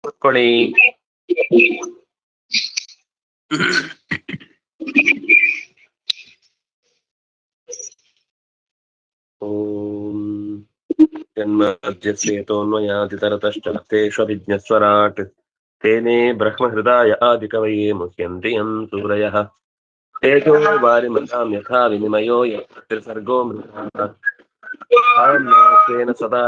ಕೂತ್ಕೊಳ್ಳಿ. ಓಂ ಜನ್ಮಾದ್ಯಸ್ಯೇತೋನ್ಮಯಾದಿತರತಶ್ಚಾರ್ಥೇಷ್ವಭಿಜ್ಞಸ್ವರಾಟ್ ತೇನೇ ಬ್ರಹ್ಮಹೃದಾಯ ಆದಿಕವಯೇ ಮುಹ್ಯಂತಿ ಯಂ ಸೂರಯಃ ತೇಜೋ ವಾರಿಮೃತಾಂ ಯಥಾ ವಿನಿಮಯೋ ಯತ್ಸರ್ಗೋ ಮೃತಃ ಆಮ್ನಾಸ್ಯೇನ ಸದಾ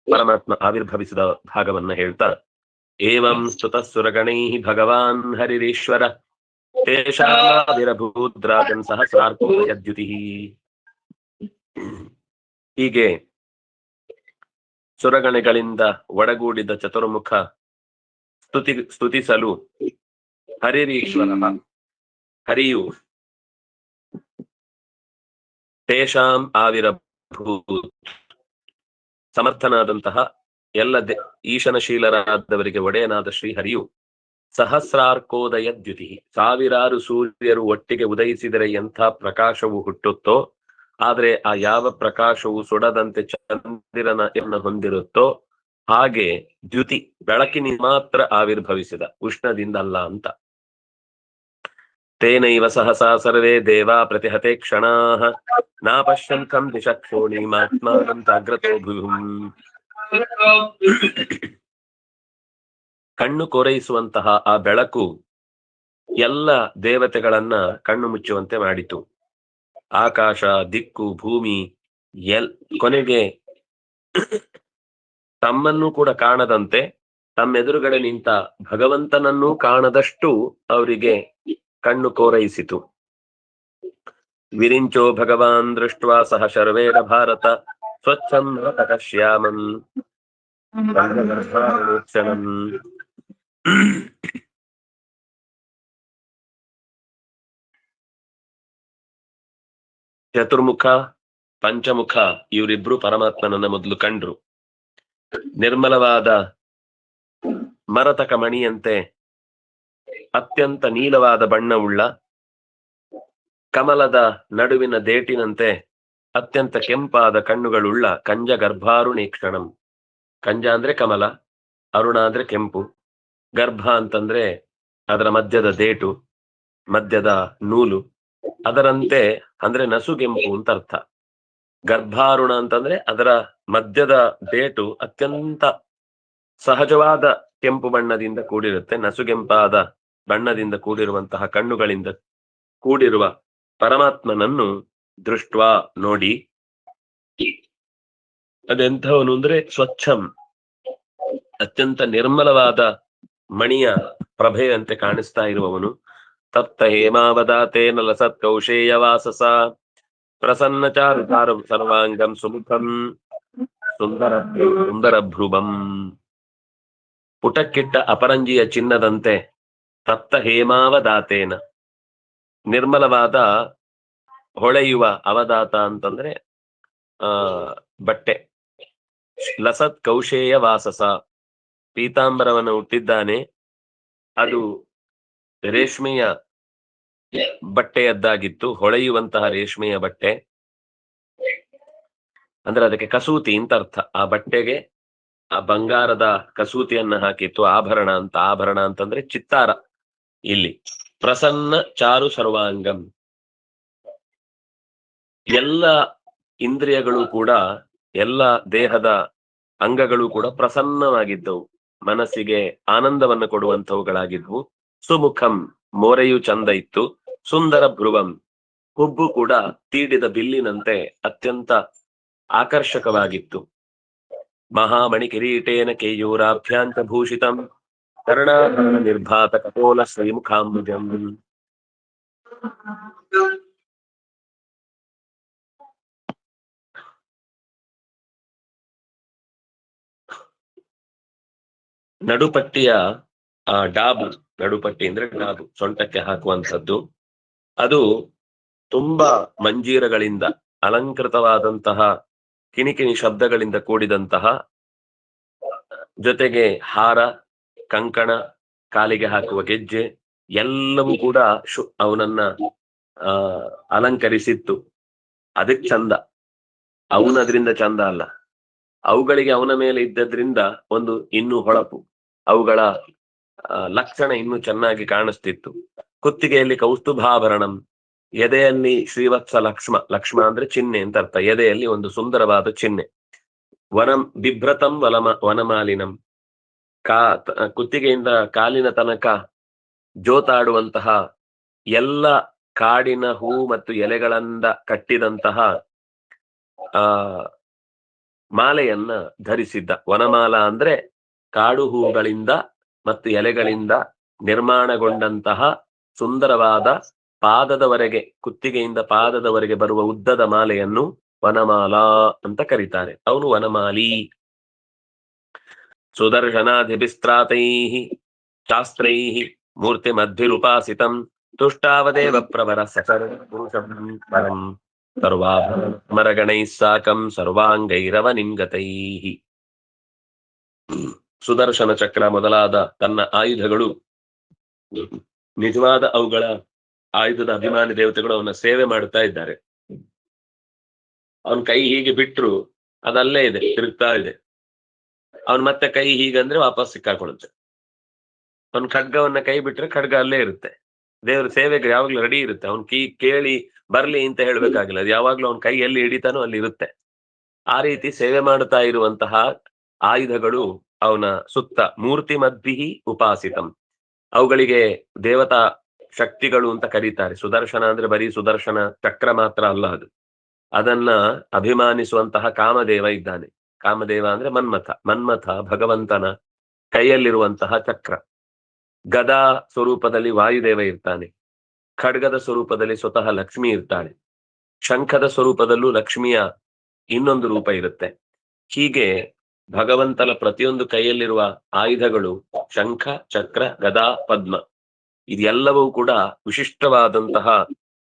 ಪರಮಾತ್ಮ ಆವಿರ್ಭವಿಸಿದ ಭಾಗವನ್ನ ಹೇಳ್ತಾ, ಏವಂ ಸ್ತುತಃ ಸುರಗಣೈಃ ಭಗವಾನ್ ಹರಿರೀಶ್ವರ ತೇಷಾಮಾವಿರಭೂದ್ರಾಜನ್ ಸಹಸ್ರಾರ್ಕೋ ಯದ್ಯುತಿಃ. ಹೀಗೆ ಸುರಗಣಗಳಿಂದ ಒಡಗೂಡಿದ ಚತುರ್ಮುಖ ಸ್ತುತಿಸಲು ಹರಿರೀಶ್ವರ, ಹರಿಯು ತೇಷಾಂ ಆವಿರಭೂತ್, ಸಮರ್ಥನಾದಂತಹ ಎಲ್ಲ ಈಶನಶೀಲರಾದವರಿಗೆ ಒಡೆಯನಾದ ಶ್ರೀಹರಿಯು ಸಹಸ್ರಾರ್ಕೋದಯ ದ್ಯುತಿ, ಸಾವಿರಾರು ಸೂರ್ಯರು ಒಟ್ಟಿಗೆ ಉದಯಿಸಿದರೆ ಎಂಥ ಪ್ರಕಾಶವು ಹುಟ್ಟುತ್ತೋ, ಆದ್ರೆ ಆ ಯಾವ ಪ್ರಕಾಶವು ಸುಡದಂತೆ ಚಂದಿರನ ಹೊಂದಿರುತ್ತೋ ಹಾಗೆ ದ್ಯುತಿ, ಬೆಳಕಿನಿಂದ ಮಾತ್ರ ಆವಿರ್ಭವಿಸಿದ, ಉಷ್ಣದಿಂದಲ್ಲ ಅಂತ. ತೇನೈವ ಸಹಸಾ ಸರ್ವೇ ದೇವಾ ಪ್ರತಿಹತೆ ಕ್ಷಣಾಃ ನಾಪಶ್ಯಂತಂ ದಿಶಕ್ಷೋಣೀಮಾತ್ಮಾನಂ ತಾಗ್ರತೋ ಭುವಿಂ. ಕಣ್ಣು ಕೋರೈಸುವಂತಹ ಆ ಬೆಳಕು ಎಲ್ಲ ದೇವತೆಗಳನ್ನ ಕಣ್ಣು ಮುಚ್ಚುವಂತೆ ಮಾಡಿತು. ಆಕಾಶ, ದಿಕ್ಕು, ಭೂಮಿ ಕೊನೆಗೆ ತಮ್ಮನ್ನು ಕೂಡ ಕಾಣದಂತೆ ತಮ್ಮೆದುರುಗಡೆ ನಿಂತ ಭಗವಂತನನ್ನೂ ಕಾಣದಷ್ಟು ಅವರಿಗೆ ಕಣ್ಣು ಕೋರೈಸಿತು. ವಿರಿಂಚೋ ಭಗವಾನ್ ದೃಷ್ಟ್ವಾ ಸಹ ಶರ್ವೇಣ ಭಾರತ ಸ್ವಚ್ಛಂ ನವತಕಶ್ಯಾಮಂ ಕ್ಷಣಂ. ಚತುರ್ಮುಖ, ಪಂಚಮುಖ ಇವರಿಬ್ರು ಪರಮಾತ್ಮನನ್ನ ಮೊದಲು ಕಂಡ್ರು. ನಿರ್ಮಲವಾದ ಮರತಕ ಮಣಿಯಂತೆ ಅತ್ಯಂತ ನೀಲವಾದ ಬಣ್ಣವುಳ್ಳ, ಕಮಲದ ನಡುವಿನ ದೇಟಿನಂತೆ ಅತ್ಯಂತ ಕೆಂಪಾದ ಕಣ್ಣುಗಳುಳ್ಳ ಕಂಜ ಗರ್ಭಾರುಣೇಕ್ಷಣಂ. ಕಂಜ ಅಂದ್ರೆ ಕಮಲ, ಅರುಣ ಅಂದ್ರೆ ಕೆಂಪು, ಗರ್ಭ ಅಂತಂದ್ರೆ ಅದರ ಮಧ್ಯದ ದೇಟು, ಮಧ್ಯದ ನೂಲು, ಅದರಂತೆ ಅಂದ್ರೆ ನಸುಗೆಂಪು ಅಂತ ಅರ್ಥ. ಗರ್ಭಾರುಣ ಅಂತಂದ್ರೆ ಅದರ ಮಧ್ಯದ ದೇಟು ಅತ್ಯಂತ ಸಹಜವಾದ ಕೆಂಪು ಬಣ್ಣದಿಂದ ಕೂಡಿರುತ್ತೆ. ನಸುಗೆಂಪಾದ ಬಣ್ಣದಿಂದ ಕೂಡಿರುವಂತಹ ಕಣ್ಣುಗಳಿಂದ ಕೂಡಿರುವ ಪರಮಾತ್ಮನನ್ನು ದೃಷ್ಟ್ವಾ ನೋಡಿ, ಅದೆಂಥವನು ಅಂದ್ರೆ ಸ್ವಚ್ಛಂ, ಅತ್ಯಂತ ನಿರ್ಮಲವಾದ ಮಣಿಯ ಪ್ರಭೆಯಂತೆ ಕಾಣಿಸ್ತಾ ಇರುವವನು. ತಪ್ತ ಹೇಮಾವದಾತೇನ ಲಸತ್ ಕೌಶೇಯ ವಾಸಸ ಪ್ರಸನ್ನ ಚಾರು ಸರ್ವಾಂಗಂ ಸುಮುಖಂ ಸುಂದರ ಭ್ರುವಂ. ಪುಟಕ್ಕಿಟ್ಟ ಅಪರಂಜಿಯ ಚಿನ್ನದಂತೆ ತಪ್ತ ಹೇಮಾವದಾತೇನ, ನಿರ್ಮಲವಾದ ಹೊಳೆಯುವ ಅವದಾತ ಅಂತಂದ್ರೆ ಬಟ್ಟೆ. ಲಸತ್ ಕೌಶೇಯ ವಾಸಸ, ಪೀತಾಂಬರವನ್ನು ಹುಟ್ಟಿದ್ದಾನೆ, ಅದು ರೇಷ್ಮೆಯ ಬಟ್ಟೆಯದ್ದಾಗಿತ್ತು, ಹೊಳೆಯುವಂತಹ ರೇಷ್ಮೆಯ ಬಟ್ಟೆ. ಅಂದ್ರೆ ಅದಕ್ಕೆ ಕಸೂತಿ ಅಂತ ಅರ್ಥ. ಆ ಬಟ್ಟೆಗೆ ಆ ಬಂಗಾರದ ಕಸೂತಿಯನ್ನ ಹಾಕಿತ್ತು, ಆಭರಣ ಅಂತ. ಆಭರಣ ಅಂತಂದ್ರೆ ಚಿತ್ತಾರ ಇಲ್ಲಿ. ಪ್ರಸನ್ನ ಚಾರು ಸರ್ವಾಂಗಂ, ಎಲ್ಲ ಇಂದ್ರಿಯಗಳು ಕೂಡ, ಎಲ್ಲ ದೇಹದ ಅಂಗಗಳು ಕೂಡ ಪ್ರಸನ್ನವಾಗಿದ್ದವು, ಮನಸ್ಸಿಗೆ ಆನಂದವನ್ನು ಕೊಡುವಂತವುಗಳಾಗಿದ್ವು. ಸುಮುಖಂ, ಮೋರೆಯು ಚಂದ ಇತ್ತು. ಸುಂದರ ಭ್ರುವಂ, ಹುಬ್ಬು ಕೂಡ ತೀಡಿದ ಬಿಲ್ಲಿನಂತೆ ಅತ್ಯಂತ ಆಕರ್ಷಕವಾಗಿತ್ತು. ಮಹಾಮಣಿ ಕಿರೀಟೇನ ಕೇಯೂರಾಭ್ಯಾಂತ ಭೂಷಿತಂ ಕರ್ಣಾಭರಣ ನಿರ್ಭಾತ ಕಪೋಲ ಶ್ರೀಮುಖಾಂಬುಜಂ. ನಡುಪಟ್ಟಿಯ ಡಾಬು, ನಡುಪಟ್ಟಿ ಅಂದ್ರೆ ಡಾಬು, ಸೊಂಟಕ್ಕೆ ಹಾಕುವಂಥದ್ದು. ಅದು ತುಂಬಾ ಮಂಜೀರಗಳಿಂದ ಅಲಂಕೃತವಾದಂತಹ ಕಿಣಿಕಿಣಿ ಶಬ್ದಗಳಿಂದ ಕೂಡಿದಂತಹ, ಜೊತೆಗೆ ಹಾರ, ಕಂಕಣ, ಕಾಲಿಗೆ ಹಾಕುವ ಗೆಜ್ಜೆ ಎಲ್ಲವೂ ಕೂಡ ಅವನನ್ನ ಅಲಂಕರಿಸಿತ್ತು. ಅದಕ್ಕೆ ಚಂದ. ಅವನದ್ರಿಂದ ಚಂದ ಅಲ್ಲ, ಅವುಗಳಿಗೆ ಅವನ ಮೇಲೆ ಇದ್ದದ್ರಿಂದ ಒಂದು ಇನ್ನೂ ಹೊಳಪು, ಅವುಗಳ ಲಕ್ಷಣ ಇನ್ನೂ ಚೆನ್ನಾಗಿ ಕಾಣಿಸ್ತಿತ್ತು. ಕುತ್ತಿಗೆಯಲ್ಲಿ ಕೌಸ್ತುಭಾಭರಣಂ, ಎದೆಯಲ್ಲಿ ಶ್ರೀವತ್ಸ ಲಕ್ಷ್ಮ, ಲಕ್ಷ್ಮ ಅಂದ್ರೆ ಚಿಹ್ನೆ ಅಂತ ಅರ್ಥ. ಎದೆಯಲ್ಲಿ ಒಂದು ಸುಂದರವಾದ ಚಿಹ್ನೆ. ಬಿಭ್ರತಂ ವನಮಾಲಿನಂ, ಕುತ್ತಿಗೆಯಿಂದ ಕಾಲಿನ ತನಕ ಜೋತಾಡುವಂತಹ ಎಲ್ಲ ಕಾಡಿನ ಹೂ ಮತ್ತು ಎಲೆಗಳಿಂದ ಕಟ್ಟಿದಂತಹ ಮಾಲೆಯನ್ನ ಧರಿಸಿದ್ದ. ವನಮಾಲ ಅಂದ್ರೆ ಕಾಡು ಹೂಗಳಿಂದ ಮತ್ತು ಎಲೆಗಳಿಂದ ನಿರ್ಮಾಣಗೊಂಡಂತಹ ಸುಂದರವಾದ ಪಾದದವರೆಗೆ, ಕುತ್ತಿಗೆಯಿಂದ ಪಾದದವರೆಗೆ ಬರುವ ಉದ್ದದ ಮಾಲೆಯನ್ನು ವನಮಾಲಾ ಅಂತ ಕರೀತಾರೆ. ಅವನು ವನಮಾಲಿ. ಸುದರ್ಶನಾಧಿಭಿಸ್ತ್ರಾತೈ ಶಾಸ್ತ್ರೈ ಮೂರ್ತಿ ಮಧ್ವಿರುಪಾಸಿತಂ ತುಷ್ಟಾವದೇವ ಪ್ರವರ ಸಕರ ಪುರುಷಂ ಪರಂ ಸರ್ವಾಭರಣೈ ಸಾಕಂ ಸರ್ವಾಂಗೈರವನಿಂಗತೈ. ಸುದರ್ಶನ ಚಕ್ರ ಮೊದಲಾದ ತನ್ನ ಆಯುಧಗಳು ನಿಜವಾದ ಅವುಗಳ ಆಯುಧದ ಅಭಿಮಾನಿ ದೇವತೆಗಳು ಅವನ ಸೇವೆ ಮಾಡ್ತಾ ಇದ್ದಾರೆ. ಅವನ್ ಕೈ ಹೀಗೆ ಬಿಟ್ರು ಅದಲ್ಲೇ ಇದೆ, ತಿರುಗ್ತಾ ಇದೆ. ಅವನ್ ಮತ್ತೆ ಕೈ ಹೀಗಂದ್ರೆ ವಾಪಸ್ ಸಿಕ್ಕಾಕೊಳ್ಳುತ್ತೆ. ಅವನ್ ಖಡ್ಗವನ್ನ ಕೈ ಬಿಟ್ರೆ ಖಡ್ಗ ಅಲ್ಲೇ ಇರುತ್ತೆ. ದೇವ್ರ ಸೇವೆಗೆ ಯಾವಾಗ್ಲೂ ರೆಡಿ ಇರುತ್ತೆ. ಅವನ್ ಕೇಳಿ ಬರ್ಲಿ ಅಂತ ಹೇಳ್ಬೇಕಾಗಿಲ್ಲ, ಅದು ಯಾವಾಗ್ಲೂ ಅವನ್ ಕೈ ಎಲ್ಲಿ ಹಿಡಿತಾನೋ ಅಲ್ಲಿ ಇರುತ್ತೆ. ಆ ರೀತಿ ಸೇವೆ ಮಾಡುತ್ತಾ ಇರುವಂತಹ ಆಯುಧಗಳು ಅವನ ಸುತ್ತ ಮೂರ್ತಿ ಮದ್ಭಿಹಿ ಉಪಾಸಿತಂ, ಅವುಗಳಿಗೆ ದೇವತಾ ಶಕ್ತಿಗಳು ಅಂತ ಕರೀತಾರೆ. ಸುದರ್ಶನ ಅಂದ್ರೆ ಬರೀ ಸುದರ್ಶನ ಚಕ್ರ ಮಾತ್ರ ಅಲ್ಲ, ಅದನ್ನ ಅಭಿಮಾನಿಸುವಂತಹ ಕಾಮದೇವ ಇದ್ದಾನೆ. ಕಾಮದೇವ ಅಂದ್ರೆ ಮನ್ಮಥ ಭಗವಂತನ ಕೈಯಲ್ಲಿರುವಂತಹ ಚಕ್ರ. ಗದಾ ಸ್ವರೂಪದಲ್ಲಿ ವಾಯುದೇವ ಇರ್ತಾನೆ. ಖಡ್ಗದ ಸ್ವರೂಪದಲ್ಲಿ ಸ್ವತಃ ಲಕ್ಷ್ಮಿ ಇರ್ತಾಳೆ. ಶಂಖದ ಸ್ವರೂಪದಲ್ಲೂ ಲಕ್ಷ್ಮಿಯ ಇನ್ನೊಂದು ರೂಪ ಇರುತ್ತೆ. ಹೀಗೆ ಭಗವಂತನ ಪ್ರತಿಯೊಂದು ಕೈಯಲ್ಲಿರುವ ಆಯುಧಗಳು ಶಂಖ, ಚಕ್ರ, ಗದಾ, ಪದ್ಮ, ಇದೆಲ್ಲವೂ ಕೂಡ ವಿಶಿಷ್ಟವಾದಂತಹ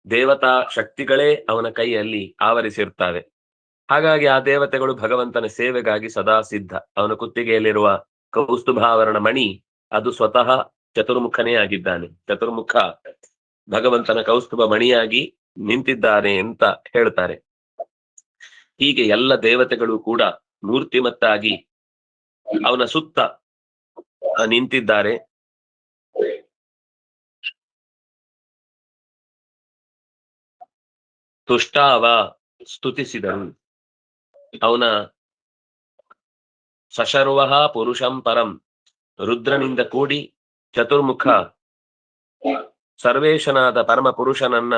ದೇವತಾ ಶಕ್ತಿಗಳೇ ಅವನ ಕೈಯಲ್ಲಿ ಆವರಿಸಿರ್ತಾವೆ. ಹಾಗಾಗಿ ಆ ದೇವತೆಗಳು ಭಗವಂತನ ಸೇವೆಗಾಗಿ ಸದಾ ಸಿದ್ಧ. ಅವನ ಕುತ್ತಿಗೆಯಲ್ಲಿರುವ ಕೌಸ್ತುಭಾವರಣ ಮಣಿ ಅದು ಸ್ವತಃ ಚತುರ್ಮುಖನೇ ಆಗಿದ್ದಾನೆ. ಚತುರ್ಮುಖ ಭಗವಂತನ ಕೌಸ್ತುಭ ಮಣಿಯಾಗಿ ನಿಂತಿದ್ದಾನೆ ಅಂತ ಹೇಳ್ತಾರೆ. ಹೀಗೆ ಎಲ್ಲ ದೇವತೆಗಳು ಕೂಡ ಮೂರ್ತಿಮತ್ತಾಗಿ ಅವನ ಸುತ್ತ ನಿಂತಿದ್ದಾರೆ. ತುಷ್ಟಾವ, ಸ್ತುತಿಸಿದನು. ಅವನ ಸಶರ್ವ ಪುರುಷಂ ಪರಂ, ರುದ್ರನಿಂದ ಕೂಡಿ ಚತುರ್ಮುಖ ಸರ್ವೇಶನಾದ ಪರಮ ಪುರುಷನನ್ನ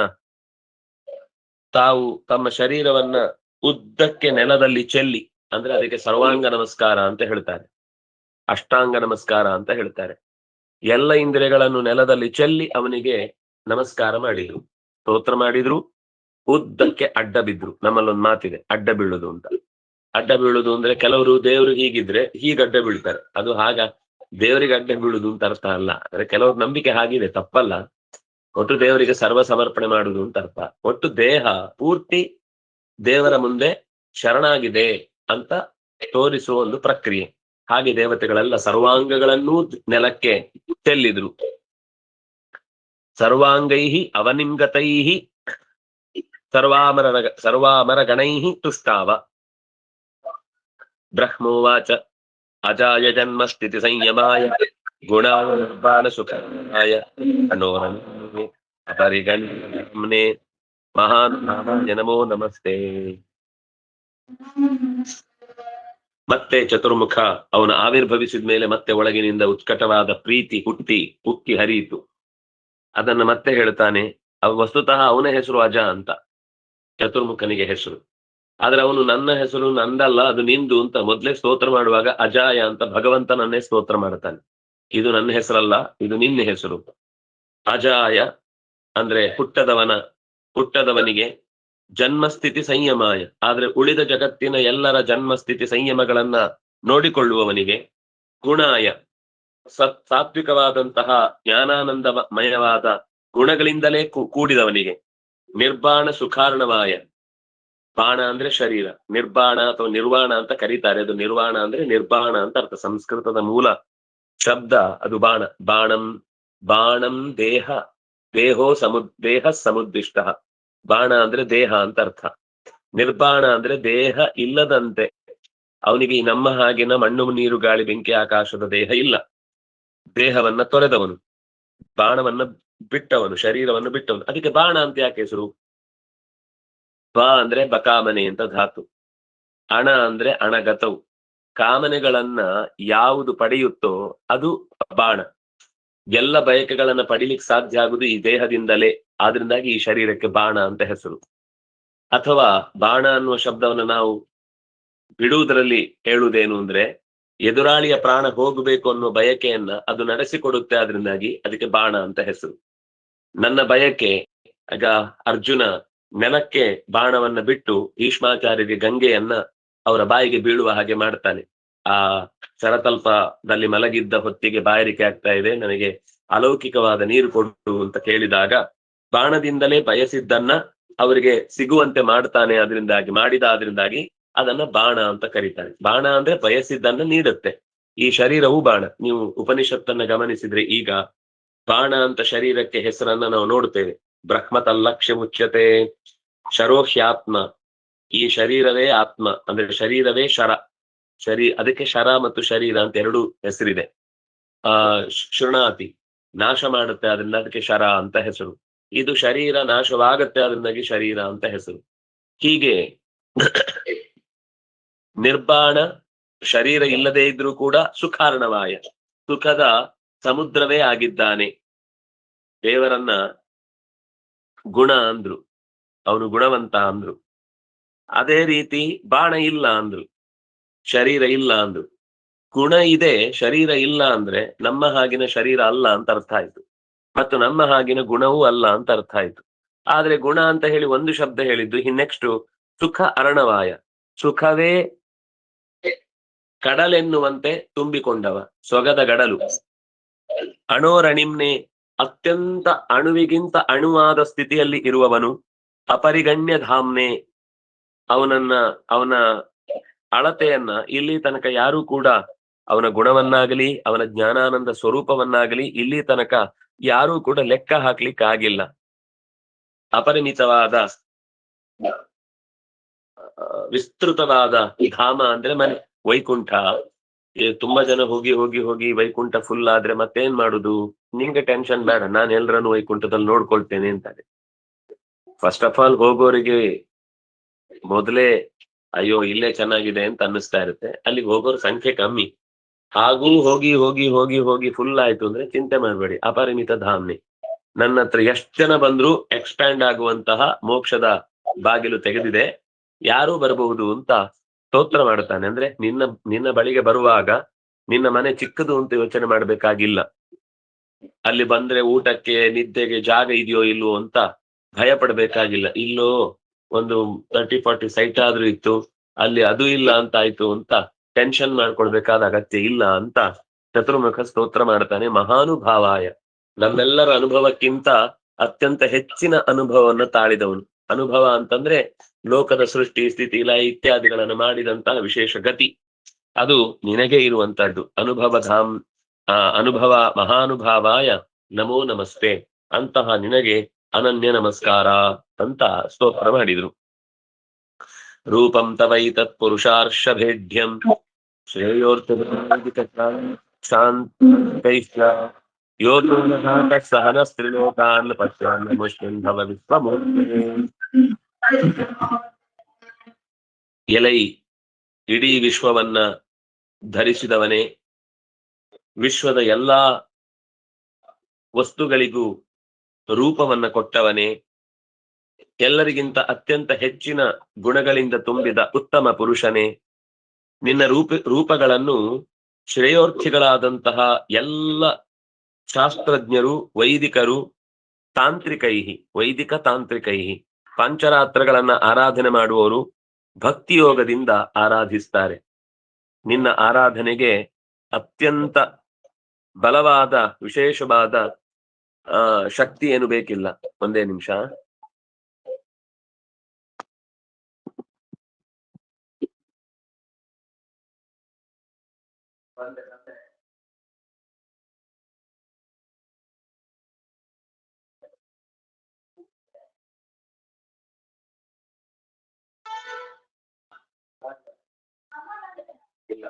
ತಾವು ತಮ್ಮ ಶರೀರವನ್ನ ಉದ್ದಕ್ಕೆ ನೆಲದಲ್ಲಿ ಚೆಲ್ಲಿ, ಅಂದ್ರೆ ಅದಕ್ಕೆ ಸರ್ವಾಂಗ ನಮಸ್ಕಾರ ಅಂತ ಹೇಳ್ತಾರೆ, ಅಷ್ಟಾಂಗ ನಮಸ್ಕಾರ ಅಂತ ಹೇಳ್ತಾರೆ. ಎಲ್ಲ ಇಂದ್ರಿಯಗಳನ್ನು ನೆಲದಲ್ಲಿ ಚೆಲ್ಲಿ ಅವನಿಗೆ ನಮಸ್ಕಾರ ಮಾಡಿದ್ರು, ಸ್ತೋತ್ರ ಮಾಡಿದ್ರು, ಉದ್ದಕ್ಕೆ ಅಡ್ಡ ಬಿದ್ರು. ನಮ್ಮಲ್ಲೊಂದು ಮಾತಿದೆ, ಅಡ್ಡ ಬೀಳುದು ಅಂತ. ಅಡ್ಡ ಬೀಳುದು ಅಂದ್ರೆ ಕೆಲವರು ದೇವರು ಹೀಗಿದ್ರೆ ಹೀಗೆ ಅಡ್ಡ ಬೀಳ್ತಾರೆ. ಅದು ಹಾಗ ದೇವರಿಗೆ ಅಡ್ಡ ಬೀಳುದು ಅಂತ ಅರ್ಥ ಅಲ್ಲ. ಅಂದ್ರೆ ಕೆಲವ್ರ ನಂಬಿಕೆ ಹಾಗಿದೆ, ತಪ್ಪಲ್ಲ. ಒಟ್ಟು ದೇವರಿಗೆ ಸರ್ವ ಸಮರ್ಪಣೆ ಮಾಡುದು ಅಂತ ಅರ್ಥ. ಒಟ್ಟು ದೇಹ ಪೂರ್ತಿ ದೇವರ ಮುಂದೆ ಶರಣಾಗಿದೆ ಅಂತ ತೋರಿಸುವ ಒಂದು ಪ್ರಕ್ರಿಯೆ. ಹಾಗೆ ದೇವತೆಗಳೆಲ್ಲ ಸರ್ವಾಂಗಗಳನ್ನೂ ನೆಲಕ್ಕೆ ಚೆಲ್ಲಿದ್ರು. ಸರ್ವಾಂಗೈಹಿ ಅವನಿಂಗತೈಹಿ ಸರ್ವಾಮರ ಗಣೈಹಿ ತುಷ್ಟಾವ. ಬ್ರಹ್ಮೋವಾಚ ಅಜಾಯ ಜನ್ಮ ಸ್ಥಿತಿ ಸಂಯಮಾಯ ಗುಣಾಯ ಸುಖಾಯ ಅನೋರಮೇ ಅಪರಿಗಣ್ಯಮ್ನೆ ಮಹಾನ್ ನಮೋ ನಮಸ್ತೆ. ಮತ್ತೆ ಚತುರ್ಮುಖ ಅವನು ಆವಿರ್ಭವಿಸಿದ ಮೇಲೆ ಮತ್ತೆ ಒಳಗಿನಿಂದ ಉತ್ಕಟವಾದ ಪ್ರೀತಿ ಉಕ್ಕಿ ಹರಿಯಿತು. ಅದನ್ನ ಮತ್ತೆ ಹೇಳ್ತಾನೆ. ವಸ್ತುತಃ ಅವನ ಹೆಸರು ಅಜ ಅಂತ, ಚತುರ್ಮುಖನಿಗೆ ಹೆಸರು. ಆದ್ರೆ ಅವನು ನನ್ನ ಹೆಸರು ನಂದಲ್ಲ, ಅದು ನಿಂದು ಅಂತ ಮೊದ್ಲೇ ಸ್ತೋತ್ರ ಮಾಡುವಾಗ ಅಜಾಯ ಅಂತ ಭಗವಂತನನ್ನೇ ಸ್ತೋತ್ರ ಮಾಡ್ತಾನೆ. ಇದು ನನ್ನ ಹೆಸರಲ್ಲ, ಇದು ನಿನ್ನ ಹೆಸರು. ಅಜಾಯ ಅಂದ್ರೆ ಹುಟ್ಟದವನಿಗೆ, ಜನ್ಮಸ್ಥಿತಿ ಸಂಯಮಾಯ ಆದ್ರೆ ಉಳಿದ ಜಗತ್ತಿನ ಎಲ್ಲರ ಜನ್ಮಸ್ಥಿತಿ ಸಂಯಮಗಳನ್ನ ನೋಡಿಕೊಳ್ಳುವವನಿಗೆ, ಗುಣಾಯ ಸಾತ್ವಿಕವಾದಂತಹ ಜ್ಞಾನಾನಂದಮಯವಾದ ಗುಣಗಳಿಂದಲೇ ಕೂಡಿದವನಿಗೆ, ನಿರ್ಬಾಣ ಸುಖಾರ್ಣವಾಯ, ಬಾಣ ಅಂದ್ರೆ ಶರೀರ, ನಿರ್ಬಾಣ ಅಥವಾ ನಿರ್ವಾಣ ಅಂತ ಕರೀತಾರೆ. ಅದು ನಿರ್ವಾಣ ಅಂದ್ರೆ ನಿರ್ಬಾಣ ಅಂತ ಅರ್ಥ. ಸಂಸ್ಕೃತದ ಮೂಲ ಶಬ್ದ ಅದು ಬಾಣ. ಬಾಣಂ ದೇಹ ಸಮುದ್ದಿಷ್ಟ. ಬಾಣ ಅಂದ್ರೆ ದೇಹ ಅಂತ ಅರ್ಥ. ನಿರ್ಬಾಣ ಅಂದ್ರೆ ದೇಹ ಇಲ್ಲದಂತೆ. ಅವನಿಗೆ ಈ ನಮ್ಮ ಹಾಗಿನ ಮಣ್ಣು ನೀರು ಗಾಳಿ ಬೆಂಕಿ ಆಕಾಶದ ದೇಹ ಇಲ್ಲ. ದೇಹವನ್ನ ತೊರೆದವನು, ಬಾಣವನ್ನ ಬಿಟ್ಟವನು, ಶರೀರವನ್ನು ಬಿಟ್ಟವನು. ಅದಕ್ಕೆ ಬಾಣ ಅಂತ ಯಾಕೆ ಹೆಸರು? ಬ ಅಂದ್ರೆ ಬಕಾಮನೆ ಅಂತ ಧಾತು. ಅಣ ಅಂದ್ರೆ ಅಣಗತವು. ಕಾಮನೆಗಳನ್ನ ಯಾವುದು ಪಡೆಯುತ್ತೋ ಅದು ಬಾಣ. ಎಲ್ಲ ಬಯಕೆಗಳನ್ನ ಪಡಿಲಿಕ್ಕೆ ಸಾಧ್ಯ ಆಗುದು ಈ ದೇಹದಿಂದಲೇ. ಆದ್ರಿಂದಾಗಿ ಈ ಶರೀರಕ್ಕೆ ಬಾಣ ಅಂತ ಹೆಸರು. ಅಥವಾ ಬಾಣ ಅನ್ನುವ ಶಬ್ದವನ್ನು ನಾವು ಬಿಡುವುದರಲ್ಲಿ ಹೇಳುವುದೇನು ಅಂದ್ರೆ, ಎದುರಾಳಿಯ ಪ್ರಾಣ ಹೋಗಬೇಕು ಅನ್ನುವ ಬಯಕೆಯನ್ನ ಅದು ನಡೆಸಿಕೊಡುತ್ತೆ. ಆದ್ರಿಂದಾಗಿ ಅದಕ್ಕೆ ಬಾಣ ಅಂತ ಹೆಸರು. ನನ್ನ ಬಯಕೆ, ಆಗ ಅರ್ಜುನ ನೆಲಕ್ಕೆ ಬಾಣವನ್ನ ಬಿಟ್ಟು ಭೀಷ್ಮಾಚಾರ್ಯರಿಗೆ ಗಂಗೆಯನ್ನ ಅವರ ಬಾಯಿಗೆ ಬೀಳುವ ಹಾಗೆ ಮಾಡ್ತಾನೆ. ಆ ಸರತಲ್ಪದಲ್ಲಿ ಮಲಗಿದ್ದ ಹೊತ್ತಿಗೆ ಬಾಯಾರಿಕೆ ಆಗ್ತಾ ಇದೆ, ನನಗೆ ಅಲೌಕಿಕವಾದ ನೀರು ಕೊಡು ಅಂತ ಕೇಳಿದಾಗ ಬಾಣದಿಂದಲೇ ಬಯಸಿದ್ದನ್ನ ಅವರಿಗೆ ಸಿಗುವಂತೆ ಮಾಡ್ತಾನೆ. ಆದ್ರಿಂದಾಗಿ ಅದನ್ನ ಬಾಣ ಅಂತ ಕರೀತಾನೆ. ಬಾಣ ಅಂದ್ರೆ ಬಯಸಿದ್ದನ್ನ ನೀಡುತ್ತೆ. ಈ ಶರೀರವು ಬಾಣ. ನೀವು ಉಪನಿಷತ್ತನ್ನ ಗಮನಿಸಿದ್ರೆ ಈಗ ಬಾಣ ಅಂತ ಶರೀರಕ್ಕೆ ಹೆಸರನ್ನ ನಾವು ನೋಡ್ತೇವೆ. ಬ್ರಹ್ಮತಲ್ಲಕ್ಷ್ಯ ಮುಚ್ಯತೆ ಶರೋಹ್ಯಾತ್ಮ. ಈ ಶರೀರವೇ ಆತ್ಮ, ಅಂದ್ರೆ ಶರೀರವೇ ಶರ. ಅದಕ್ಕೆ ಶರ ಮತ್ತು ಶರೀರ ಅಂತ ಎರಡು ಹೆಸರಿದೆ. ಶೃಣಾತಿ ನಾಶ ಮಾಡುತ್ತೆ, ಅದರಿಂದ ಅದಕ್ಕೆ ಶರ ಅಂತ ಹೆಸರು. ಇದು ಶರೀರ ನಾಶವಾಗತ್ತೆ, ಅದರಿಂದಾಗಿ ಶರೀರ ಅಂತ ಹೆಸರು. ಹೀಗೆ ನಿರ್ಬಾಣ, ಶರೀರ ಇಲ್ಲದೆ ಇದ್ರೂ ಕೂಡ ಸುಖಾರ್ಣವಾಯ, ಸುಖದ ಸಮುದ್ರವೇ ಆಗಿದ್ದಾನೆ. ದೇವರನ್ನ ಗುಣ ಅಂದ್ರು, ಅವನು ಗುಣವಂತ ಅಂದ್ರು. ಅದೇ ರೀತಿ ಬಾಣ ಇಲ್ಲ ಅಂದ್ರು, ಶರೀರ ಇಲ್ಲ ಅಂದ್ರು. ಗುಣ ಇದೆ, ಶರೀರ ಇಲ್ಲ ಅಂದ್ರೆ ನಮ್ಮ ಹಾಗಿನ ಶರೀರ ಅಲ್ಲ ಅಂತ ಅರ್ಥ ಆಯ್ತು, ಮತ್ತು ನಮ್ಮ ಹಾಗಿನ ಗುಣವೂ ಅಲ್ಲ ಅಂತ ಅರ್ಥ ಆಯ್ತು. ಆದ್ರೆ ಗುಣ ಅಂತ ಹೇಳಿ ಒಂದು ಶಬ್ದ ಹೇಳಿದ್ದು. ನೆಕ್ಸ್ಟ್ ಸುಖ ಅರ್ಣವಾಯ, ಸುಖವೇ ಕಡಲೆನ್ನುವಂತೆ ತುಂಬಿಕೊಂಡವ, ಸೊಗದ ಗಡಲು. ಅಣೋರಣಿಮ್ನೆ, ಅತ್ಯಂತ ಅಣುವಿಗಿಂತ ಅಣುವಾದ ಸ್ಥಿತಿಯಲ್ಲಿ ಇರುವವನು. ಅಪರಿಗಣ್ಯ ಧಾಮ್ನೆ, ಅವನ ಅಳತೆಯನ್ನ ಇಲ್ಲಿ ತನಕ ಯಾರೂ ಕೂಡ, ಅವನ ಗುಣವನ್ನಾಗಲಿ ಅವನ ಜ್ಞಾನಾನಂದ ಸ್ವರೂಪವನ್ನಾಗಲಿ ಇಲ್ಲಿ ತನಕ ಯಾರೂ ಕೂಡ ಲೆಕ್ಕ ಹಾಕ್ಲಿಕ್ಕಾಗಿಲ್ಲ. ಅಪರಿಮಿತವಾದ ವಿಸ್ತೃತವಾದ ಧಾಮ ಅಂದ್ರೆ ಮನೆ, ವೈಕುಂಠ. ತುಂಬಾ ಜನ ಹೋಗಿ ಹೋಗಿ ಹೋಗಿ ವೈಕುಂಠ ಫುಲ್ ಆದ್ರೆ ಮತ್ತೇನ್ ಮಾಡುದು? ನಿಂಗೆ ಟೆನ್ಷನ್ ಬೇಡ, ನಾನು ಎಲ್ಲರನ್ನು ವೈಕುಂಠದಲ್ಲಿ ನೋಡ್ಕೊಳ್ತೇನೆ ಅಂತಾರೆ. ಫಸ್ಟ್ ಆಫ್ ಆಲ್ ಹೋಗೋರಿಗೆ ಮೊದಲೇ ಅಯ್ಯೋ ಇಲ್ಲೇ ಚೆನ್ನಾಗಿದೆ ಅಂತ ಅನ್ನಿಸ್ತಾ ಇರುತ್ತೆ. ಅಲ್ಲಿಗೆ ಹೋಗೋರ ಸಂಖ್ಯೆ ಕಮ್ಮಿ. ಹಾಗೂ ಹೋಗಿ ಹೋಗಿ ಹೋಗಿ ಹೋಗಿ ಫುಲ್ ಆಯ್ತು ಅಂದ್ರೆ ಚಿಂತೆ ಮಾಡ್ಬೇಡಿ, ಅಪರಿಮಿತ ಧಾಮ್ನೆ. ನನ್ನ ಹತ್ರ ಎಷ್ಟು ಜನ ಬಂದ್ರು ಎಕ್ಸ್ಪ್ಯಾಂಡ್ ಆಗುವಂತಹ ಮೋಕ್ಷದ ಬಾಗಿಲು ತೆಗೆದಿದೆ, ಯಾರೂ ಬರಬಹುದು ಅಂತ ಸ್ತೋತ್ರ ಮಾಡ್ತಾನೆ. ಅಂದ್ರೆ ನಿನ್ನ ಬಳಿಗೆ ಬರುವಾಗ ನಿನ್ನ ಮನೆ ಚಿಕ್ಕದು ಅಂತ ಯೋಚನೆ ಮಾಡ್ಬೇಕಾಗಿಲ್ಲ. ಅಲ್ಲಿ ಬಂದ್ರೆ ಊಟಕ್ಕೆ ನಿದ್ದೆಗೆ ಜಾಗ ಇದೆಯೋ ಇಲ್ವೋ ಅಂತ ಭಯ ಪಡ್ಬೇಕಾಗಿಲ್ಲ. ಇಲ್ಲೋ ಒಂದು 30-40 ಸೈಟ್ ಆದ್ರೂ ಇತ್ತು, ಅಲ್ಲಿ ಅದು ಇಲ್ಲ ಅಂತ ಆಯ್ತು ಅಂತ ಟೆನ್ಷನ್ ಮಾಡ್ಕೊಳ್ಬೇಕಾದ ಅಗತ್ಯ ಇಲ್ಲ ಅಂತ ಚತುರ್ಮುಖ ಸ್ತೋತ್ರ ಮಾಡ್ತಾನೆ. ಮಹಾನುಭಾವಾಯ, ನಮ್ಮೆಲ್ಲರ ಅನುಭವಕ್ಕಿಂತ ಅತ್ಯಂತ ಹೆಚ್ಚಿನ ಅನುಭವವನ್ನು ತಾಳಿದವನು. ಅನುಭವ ಅಂತಂದ್ರೆ ಲೋಕದ ಸೃಷ್ಟಿ ಸ್ಥಿತಿ ಲಯ ಇತ್ಯಾದಿಗಳನ್ನು ಮಾಡಿದಂತಹ ವಿಶೇಷ ಗತಿ, ಅದು ನಿನಗೆ ಇರುವಂತಹದ್ದು. ಅನುಭವ ಮಹಾನುಭಾವಾಯ ನಮೋ ನಮಸ್ತೆ, ಅಂತಹ ನಿನಗೆ ಅನನ್ಯ ನಮಸ್ಕಾರ ಅಂತ ಸ್ತೋತ್ರ ಮಾಡಿದ್ರು. ರೂಪಂ ತವೈತತ್ ಪುರುಷಾರ್ಷಭೇಢ್ಯಂ ಸಹನ ಸ್ತ್ರೀಲೋಕಾನ್ ಪಶ್ಯಾನ್ ಮುಷ್ಮಿನ್ ಭವ ವಿಶ್ವಮೂರ್ತಿ. ಎಲೈ ಇಡೀ ವಿಶ್ವವನ್ನ ಧರಿಸಿದವನೇ, ವಿಶ್ವದ ಎಲ್ಲಾ ವಸ್ತುಗಳಿಗೂ ರೂಪವನ್ನ ಕೊಟ್ಟವನೇ, ಎಲ್ಲರಿಗಿಂತ ಅತ್ಯಂತ ಹೆಚ್ಚಿನ ಗುಣಗಳಿಂದ ತುಂಬಿದ ಉತ್ತಮ ಪುರುಷನೇ, ನಿನ್ನ ರೂಪಗಳನ್ನು ಶ್ರೇಯೋರ್ಥಿಗಳಾದಂತಹ ಎಲ್ಲ ಶಾಸ್ತ್ರಜ್ಞರು, ವೈದಿಕ ತಾಂತ್ರಿಕೈ ಪಂಚರಾತ್ರಗಳನ್ನ ಆರಾಧನೆ ಮಾಡುವವರು ಭಕ್ತಿಯೋಗದಿಂದ ಆರಾಧಿಸ್ತಾರೆ. ನಿನ್ನ ಆರಾಧನೆಗೆ ಅತ್ಯಂತ ಬಲವಾದ ವಿಶೇಷವಾದ ಶಕ್ತಿ ಏನು ಬೇಕಿಲ್ಲ. ಒಂದೇ ನಿಮಿಷ. ಇಲ್ಲ,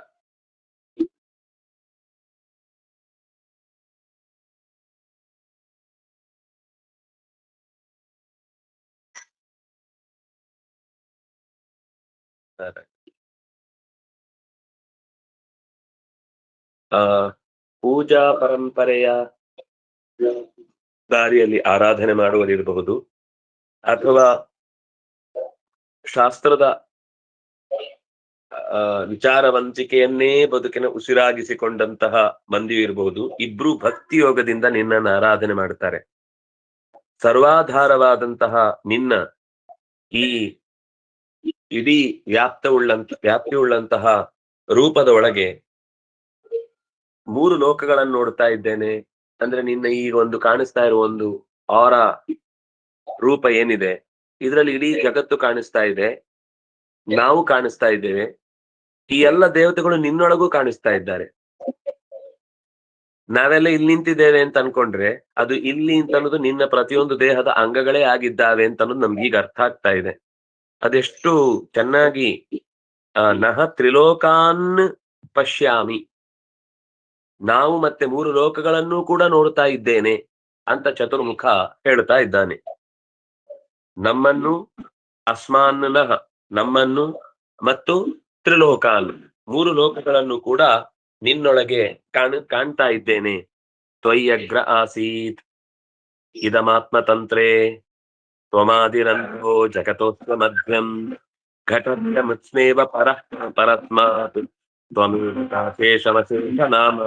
ಪೂಜಾ ಪರಂಪರೆಯ ದಾರಿಯಲ್ಲಿ ಆರಾಧನೆ ಮಾಡುವುದಿರಬಹುದು, ಅಥವಾ ಶಾಸ್ತ್ರದ ವಿಚಾರವಂತಿಕೆಯನ್ನೇ ಬದುಕಿನ ಉಸಿರಾಗಿಸಿಕೊಂಡಂತಹ ಮಂದಿಯು ಇರಬಹುದು. ಇಬ್ರು ಭಕ್ತಿ ಯೋಗದಿಂದ ನಿನ್ನನ್ನು ಆರಾಧನೆ ಮಾಡುತ್ತಾರೆ. ಸರ್ವಾಧಾರವಾದಂತಹ ನಿನ್ನ ಈ ಇಡೀ ವ್ಯಾಪ್ತಿಯುಳ್ಳಂತಹ ರೂಪದ ಒಳಗೆ 3 ಲೋಕಗಳನ್ನು ನೋಡ್ತಾ ಇದ್ದೇನೆ. ಅಂದ್ರೆ ನಿನ್ನ ಈಗ ಒಂದು ಕಾಣಿಸ್ತಾ ಇರುವ ಒಂದು ರೂಪ ಏನಿದೆ, ಇದರಲ್ಲಿ ಇಡೀ ಜಗತ್ತು ಕಾಣಿಸ್ತಾ ಇದೆ, ನಾವು ಕಾಣಿಸ್ತಾ ಇದ್ದೇವೆ. ಈ ಎಲ್ಲ ದೇವತೆಗಳು ನಿನ್ನೊಳಗೂ ಕಾಣಿಸ್ತಾ ಇದ್ದಾರೆ. ನಾವೆಲ್ಲ ಇಲ್ಲಿ ನಿಂತಿದ್ದೇವೆ ಅಂತ ಅನ್ಕೊಂಡ್ರೆ ಅದು ಇಲ್ಲಿ ಅಂತ ಅನ್ನೋದು ನಿನ್ನ ಪ್ರತಿಯೊಂದು ದೇಹದ ಅಂಗಗಳೇ ಆಗಿದ್ದಾವೆ ಅಂತ ಅನ್ನೋದು ನಮ್ಗೆ ಈಗ ಅರ್ಥ ಆಗ್ತಾ ಇದೆ. ಅದೆಷ್ಟು ಚೆನ್ನಾಗಿ ನಹ ತ್ರಿಲೋಕಾನ್ ಪಶ್ಯಾಮಿ, ನಾವು ಮತ್ತೆ 3 ಲೋಕಗಳನ್ನು ಕೂಡ ನೋಡ್ತಾ ಇದ್ದೇನೆ ಅಂತ ಚತುರ್ಮುಖ ಹೇಳ್ತಾ ಇದ್ದಾನೆ. ನಮ್ಮನ್ನು ಅಸ್ಮಾನ್ನಃ, ನಮ್ಮನ್ನು ಮತ್ತು ತ್ರಿಲೋಕಾನ್ 3 ಲೋಕಗಳನ್ನು ಕೂಡ ನಿನ್ನೊಳಗೆ ಕಾಣ್ತಾ ಇದ್ದೇನೆ. ತ್ವಯ್ಯಗ್ರ ಆಸೀತ್ ಇದಮಾತ್ಮತಂತ್ರೇ ತ್ವಮಾದಿರಂತೋ ಜಗತೋಸ್ವ ಮಧ್ಯಂ ಘಟಸ್ಮೇವ ಪರಸ್ಮಾತ್ ತ್ವಮೇವ ನಾಮ.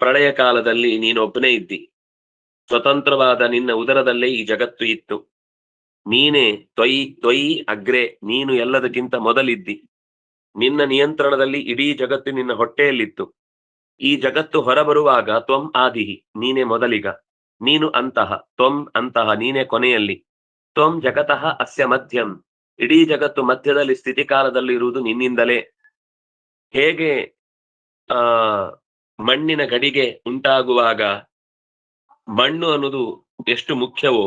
ಪ್ರಳಯ ಕಾಲದಲ್ಲಿ ನೀನೊಬ್ಬನೇ ಇದ್ದಿ. ಸ್ವತಂತ್ರವಾದ ನಿನ್ನ ಉದರದಲ್ಲೇ ಈ ಜಗತ್ತು ಇತ್ತು. ನೀನೇ ತ್ವಯಿ ಅಗ್ರೆ, ನೀನು ಎಲ್ಲದಕ್ಕಿಂತ ಮೊದಲಿದ್ದಿ. ನಿನ್ನ ನಿಯಂತ್ರಣದಲ್ಲಿ ಇಡೀ ಜಗತ್ತು ನಿನ್ನ ಹೊಟ್ಟೆಯಲ್ಲಿತ್ತು. ಈ ಜಗತ್ತು ಹೊರಬರುವಾಗ ತ್ವಂ ಆದಿಹಿ, ನೀನೇ ಮೊದಲಿಗ. ನೀನು ಅಂತಹ, ತ್ವಂ ಅಂತಹ, ನೀನೇ ಕೊನೆಯಲ್ಲಿ. ತ್ವಂ ಜಗತಃ ಅಸ್ಯ ಮಧ್ಯಂ, ಇಡೀ ಜಗತ್ತು ಮಧ್ಯದಲ್ಲಿ ಸ್ಥಿತಿಕಾಲದಲ್ಲಿ ಇರುವುದು ನಿನ್ನಿಂದಲೇ. ಹೇಗೆ ಮಣ್ಣಿನ ಗಡಿಗೆ ಉಂಟಾಗುವಾಗ ಮಣ್ಣು ಅನ್ನೋದು ಎಷ್ಟು ಮುಖ್ಯವೋ,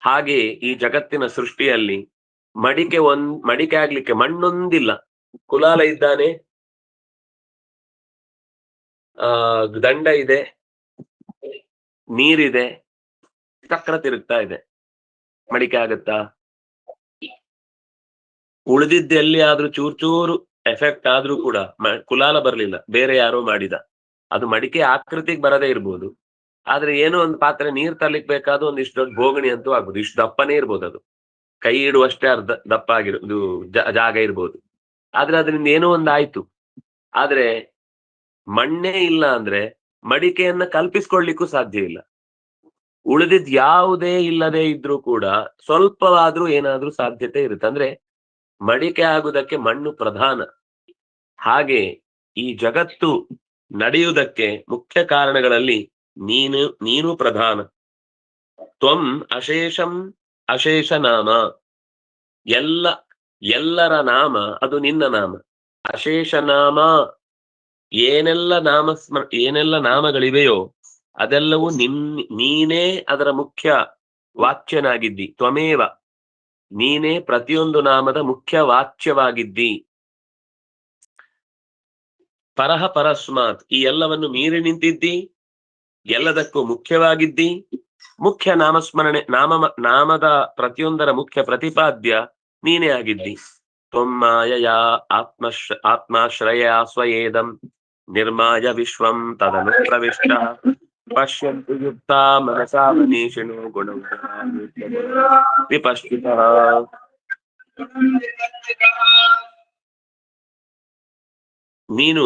ಹಾಗೆ ಈ ಜಗತ್ತಿನ ಸೃಷ್ಟಿಯಲ್ಲಿ ಮಡಿಕೆ ಆಗ್ಲಿಕ್ಕೆ ಮಣ್ಣೊಂದಿಲ್ಲ. ಕುಲಾಲ ಇದ್ದಾನೆ, ದಂಡ ಇದೆ, ನೀರಿದೆ, ಚಕ್ರ ತಿರುಗ್ತಾ ಇದೆ. ಮಡಿಕೆ ಆಗತ್ತಾ? ಉಳಿದಿದ್ದೆಲ್ಲಿ ಆದ್ರೂ ಚೂರು ಎಫೆಕ್ಟ್ ಆದ್ರೂ ಕೂಡ ಕುಲಾಲ ಬರ್ಲಿಲ್ಲ, ಬೇರೆ ಯಾರೋ ಮಾಡಿದ. ಅದು ಮಡಿಕೆ ಆಕೃತಿಗೆ ಬರದೇ ಇರ್ಬೋದು, ಆದ್ರೆ ಏನೋ ಒಂದು ಪಾತ್ರೆ ನೀರ್ ತರ್ಲಿಕ್ಕೆ ಬೇಕಾದ ಒಂದಿಷ್ಟು ದೊಡ್ಡ ಬೋಗಣಿ ಅಂತೂ ಆಗ್ಬೋದು. ಇಷ್ಟು ದಪ್ಪನೇ ಇರ್ಬೋದು, ಅದು ಕೈ ಇಡುವಷ್ಟೇ ಅರ್ಧ ದಪ್ಪ ಆಗಿರೋದು ಜಾಗ ಇರ್ಬೋದು. ಆದ್ರೆ ಅದರಿಂದ ಏನೋ ಒಂದು ಆಯ್ತು. ಆದ್ರೆ ಮಣ್ಣೇ ಇಲ್ಲ ಅಂದ್ರೆ ಮಡಿಕೆಯನ್ನ ಕಲ್ಪಿಸ್ಕೊಳ್ಲಿಕ್ಕೂ ಸಾಧ್ಯ ಇಲ್ಲ. ಉಳಿದಿದ್ ಯಾವುದೇ ಇಲ್ಲದೆ ಇದ್ರೂ ಕೂಡ ಸ್ವಲ್ಪವಾದ್ರೂ ಏನಾದ್ರೂ ಸಾಧ್ಯತೆ ಇರುತ್ತೆ. ಅಂದ್ರೆ ಮಡಿಕೆ ಆಗುವುದಕ್ಕೆ ಮಣ್ಣು ಪ್ರಧಾನ. ಹಾಗೆ ಈ ಜಗತ್ತು ನಡೆಯುವುದಕ್ಕೆ ಮುಖ್ಯ ಕಾರಣಗಳಲ್ಲಿ ನೀನು ಪ್ರಧಾನ. ತ್ವಂ ಅಶೇಷಂ ಅಶೇಷ ನಾಮ, ಎಲ್ಲರ ನಾಮ ಅದು ನಿನ್ನ ನಾಮ. ಅಶೇಷ ನಾಮ, ಏನೆಲ್ಲ ನಾಮಗಳಿವೆಯೋ ಅದೆಲ್ಲವೂ ನೀನೇ ಅದರ ಮುಖ್ಯ ವಾಚ್ಯನಾಗಿದ್ದಿ. ತ್ವಮೇವ, ನೀನೇ ಪ್ರತಿಯೊಂದು ನಾಮದ ಮುಖ್ಯ ವಾಚ್ಯವಾಗಿದ್ದಿ. ಪರಹ ಪರಸ್ಮಾತ್, ಈ ಎಲ್ಲವನ್ನು ಮೀರಿ ನಿಂತಿದ್ದಿ, ಎಲ್ಲದಕ್ಕೂ ಮುಖ್ಯವಾಗಿದ್ದಿ. ಮುಖ್ಯ ನಾಮಸ್ಮರಣೆ, ನಾಮದ ಪ್ರತಿಯೊಂದರ ಮುಖ್ಯ ಪ್ರತಿಪಾದ್ಯ ನೀನೇ ಆಗಿದ್ದಿ. ತ್ವಮ್ಮಾಯಯ ಆತ್ಮಾಶ್ರಯ ಸ್ವಯೇದಂ ನಿರ್ಮಾಯ ವಿಶ್ವಂ ತದನು ಪ್ರವಿಷ್ಟ ಪಶ್ಯಂತು ಯುಕ್ತಾ ಮನಸಾ ಮನೀಷಿಣೋ ಗುಣ ವಿಪಶ್ಚಿತಃ. ನೀನು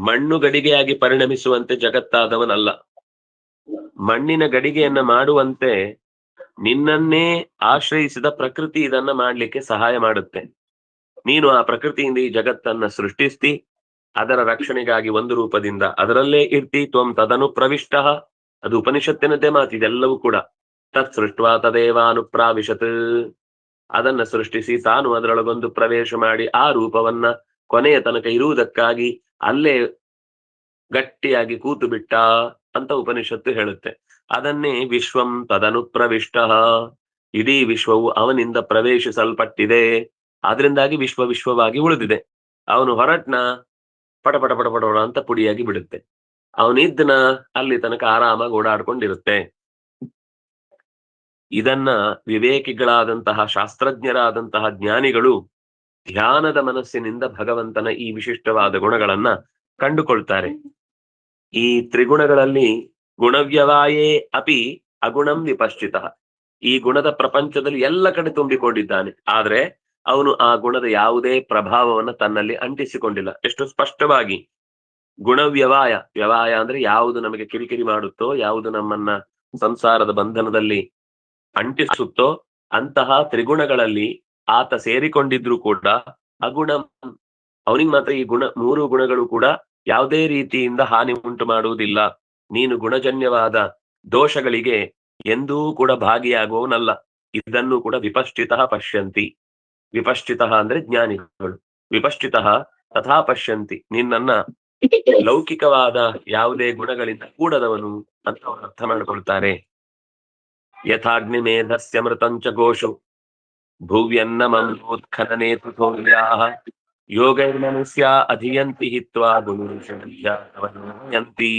ಮಣ್ಣು ಗಡಿಗೆಯಾಗಿ ಪರಿಣಮಿಸುವಂತೆ ಜಗತ್ತಾದವನಲ್ಲ. ಮಣ್ಣಿನ ಗಡಿಗೆಯನ್ನ ಮಾಡುವಂತೆ ನಿನ್ನನ್ನೇ ಆಶ್ರಯಿಸಿದ ಪ್ರಕೃತಿ ಇದನ್ನ ಮಾಡ್ಲಿಕ್ಕೆ ಸಹಾಯ ಮಾಡುತ್ತೆ. ನೀನು ಆ ಪ್ರಕೃತಿಯಿಂದ ಈ ಜಗತ್ತನ್ನ ಸೃಷ್ಟಿಸ್ತಿ, ಅದರ ರಕ್ಷಣೆಗಾಗಿ ಒಂದು ರೂಪದಿಂದ ಅದರಲ್ಲೇ ಇರ್ತಿ. ತ್ವಂ ತದನು ಪ್ರವಿಷ್ಟ, ಅದು ಉಪನಿಷತ್ತಿನದ್ದೇ ಮಾತಿದೆಲ್ಲವೂ ಕೂಡ. ತತ್ ಸೃಷ್ಟ್ವಾ ತದೇವಾನುಪ್ರಾವಿಶತ್, ಅದನ್ನ ಸೃಷ್ಟಿಸಿ ತಾನು ಅದರೊಳಗೊಂದು ಪ್ರವೇಶ ಮಾಡಿ ಆ ರೂಪವನ್ನ ಕೊನೆಯ ತನಕ ಇರುವುದಕ್ಕಾಗಿ ಅಲ್ಲೇ ಗಟ್ಟಿಯಾಗಿ ಕೂತು ಬಿಟ್ಟ ಅಂತ ಉಪನಿಷತ್ತು ಹೇಳುತ್ತೆ. ಅದನ್ನೇ ವಿಶ್ವಂ ತದನುಪ್ರವಿಷ್ಟ, ಇಡೀ ವಿಶ್ವವು ಅವನಿಂದ ಪ್ರವೇಶಿಸಲ್ಪಟ್ಟಿದೆ. ಆದ್ರಿಂದಾಗಿ ವಿಶ್ವವಾಗಿ ಉಳಿದಿದೆ. ಅವನು ಹೊರಟ್ನ ಪಟಪಟ ಪಟಪಟ ಅಂತ ಪುಡಿಯಾಗಿ ಬಿಡುತ್ತೆ. ಅವನಿದ್ದನ ಅಲ್ಲಿ ತನಕ ಆರಾಮಾಗಿ ಓಡಾಡ್ಕೊಂಡಿರುತ್ತೆ. ಇದನ್ನ ವಿವೇಕಿಗಳಾದಂತಹ ಶಾಸ್ತ್ರಜ್ಞರಾದಂತಹ ಜ್ಞಾನಿಗಳು ಧ್ಯಾನದ ಮನಸ್ಸಿನಿಂದ ಭಗವಂತನ ಈ ವಿಶಿಷ್ಟವಾದ ಗುಣಗಳನ್ನ ಕಂಡುಕೊಳ್ತಾರೆ. ಈ ತ್ರಿಗುಣಗಳಲ್ಲಿ ಗುಣವ್ಯವಾಯೇ ಅಪಿ ಅಗುಣಂ ವಿಪಶ್ಚಿತ, ಈ ಗುಣದ ಪ್ರಪಂಚದಲ್ಲಿ ಎಲ್ಲ ಕಡೆ ತುಂಬಿಕೊಂಡಿದ್ದಾನೆ. ಆದ್ರೆ ಅವನು ಆ ಗುಣದ ಯಾವುದೇ ಪ್ರಭಾವವನ್ನು ತನ್ನಲ್ಲಿ ಅಂಟಿಸಿಕೊಂಡಿಲ್ಲ. ಎಷ್ಟು ಸ್ಪಷ್ಟವಾಗಿ ಗುಣವ್ಯವಾಯ, ವ್ಯವಾಯ ಅಂದ್ರೆ ಯಾವುದು ನಮಗೆ ಕಿರಿಕಿರಿ ಮಾಡುತ್ತೋ, ಯಾವುದು ನಮ್ಮನ್ನ ಸಂಸಾರದ ಬಂಧನದಲ್ಲಿ ಅಂಟಿಸುತ್ತೋ ಅಂತಹ ತ್ರಿಗುಣಗಳಲ್ಲಿ ಆತ ಸೇರಿಕೊಂಡಿದ್ರು ಕೂಡ ಅಗುಣ, ಅವನಿಗೆ ಮಾತ್ರ ಈ ಮೂರು ಗುಣಗಳು ಕೂಡ ಯಾವುದೇ ರೀತಿಯಿಂದ ಹಾನಿ ಉಂಟು ಮಾಡುವುದಿಲ್ಲ. ನೀನು ಗುಣಜನ್ಯವಾದ ದೋಷಗಳಿಗೆ ಎಂದೂ ಕೂಡ ಭಾಗಿಯಾಗುವವನಲ್ಲ. ಇದನ್ನು ಕೂಡ ವಿಪಶ್ಚಿತ ಪಶ್ಯಂತಿ. ವಿಪಶ್ಚಿತ ಅಂದ್ರೆ ಜ್ಞಾನಿಗಳು. ವಿಪಶ್ಚಿತ ತಥಾ ಪಶ್ಯಂತಿ, ನಿನ್ನನ್ನ ಲೌಕಿಕವಾದ ಯಾವುದೇ ಗುಣಗಳಿಂದ ಕೂಡದವನು ಅಂತ ಅವರು ಅರ್ಥ ಮಾಡಿಕೊಳ್ತಾರೆ. ಯಥಾಗ್ನಿ ಮೇಧಸ್ಯ ಮೃತಂಚ ಘೋಷು ಭುವ್ಯನ್ನಮೋತ್ಖನನೇತು ಸೌರ್ಯಾಃ ಯೋಗೈರ್ಮನುಷ್ಯ ಅಧಿಯಂತಿ ಹಿತ್ವಾ ಗುಣಂತಿ.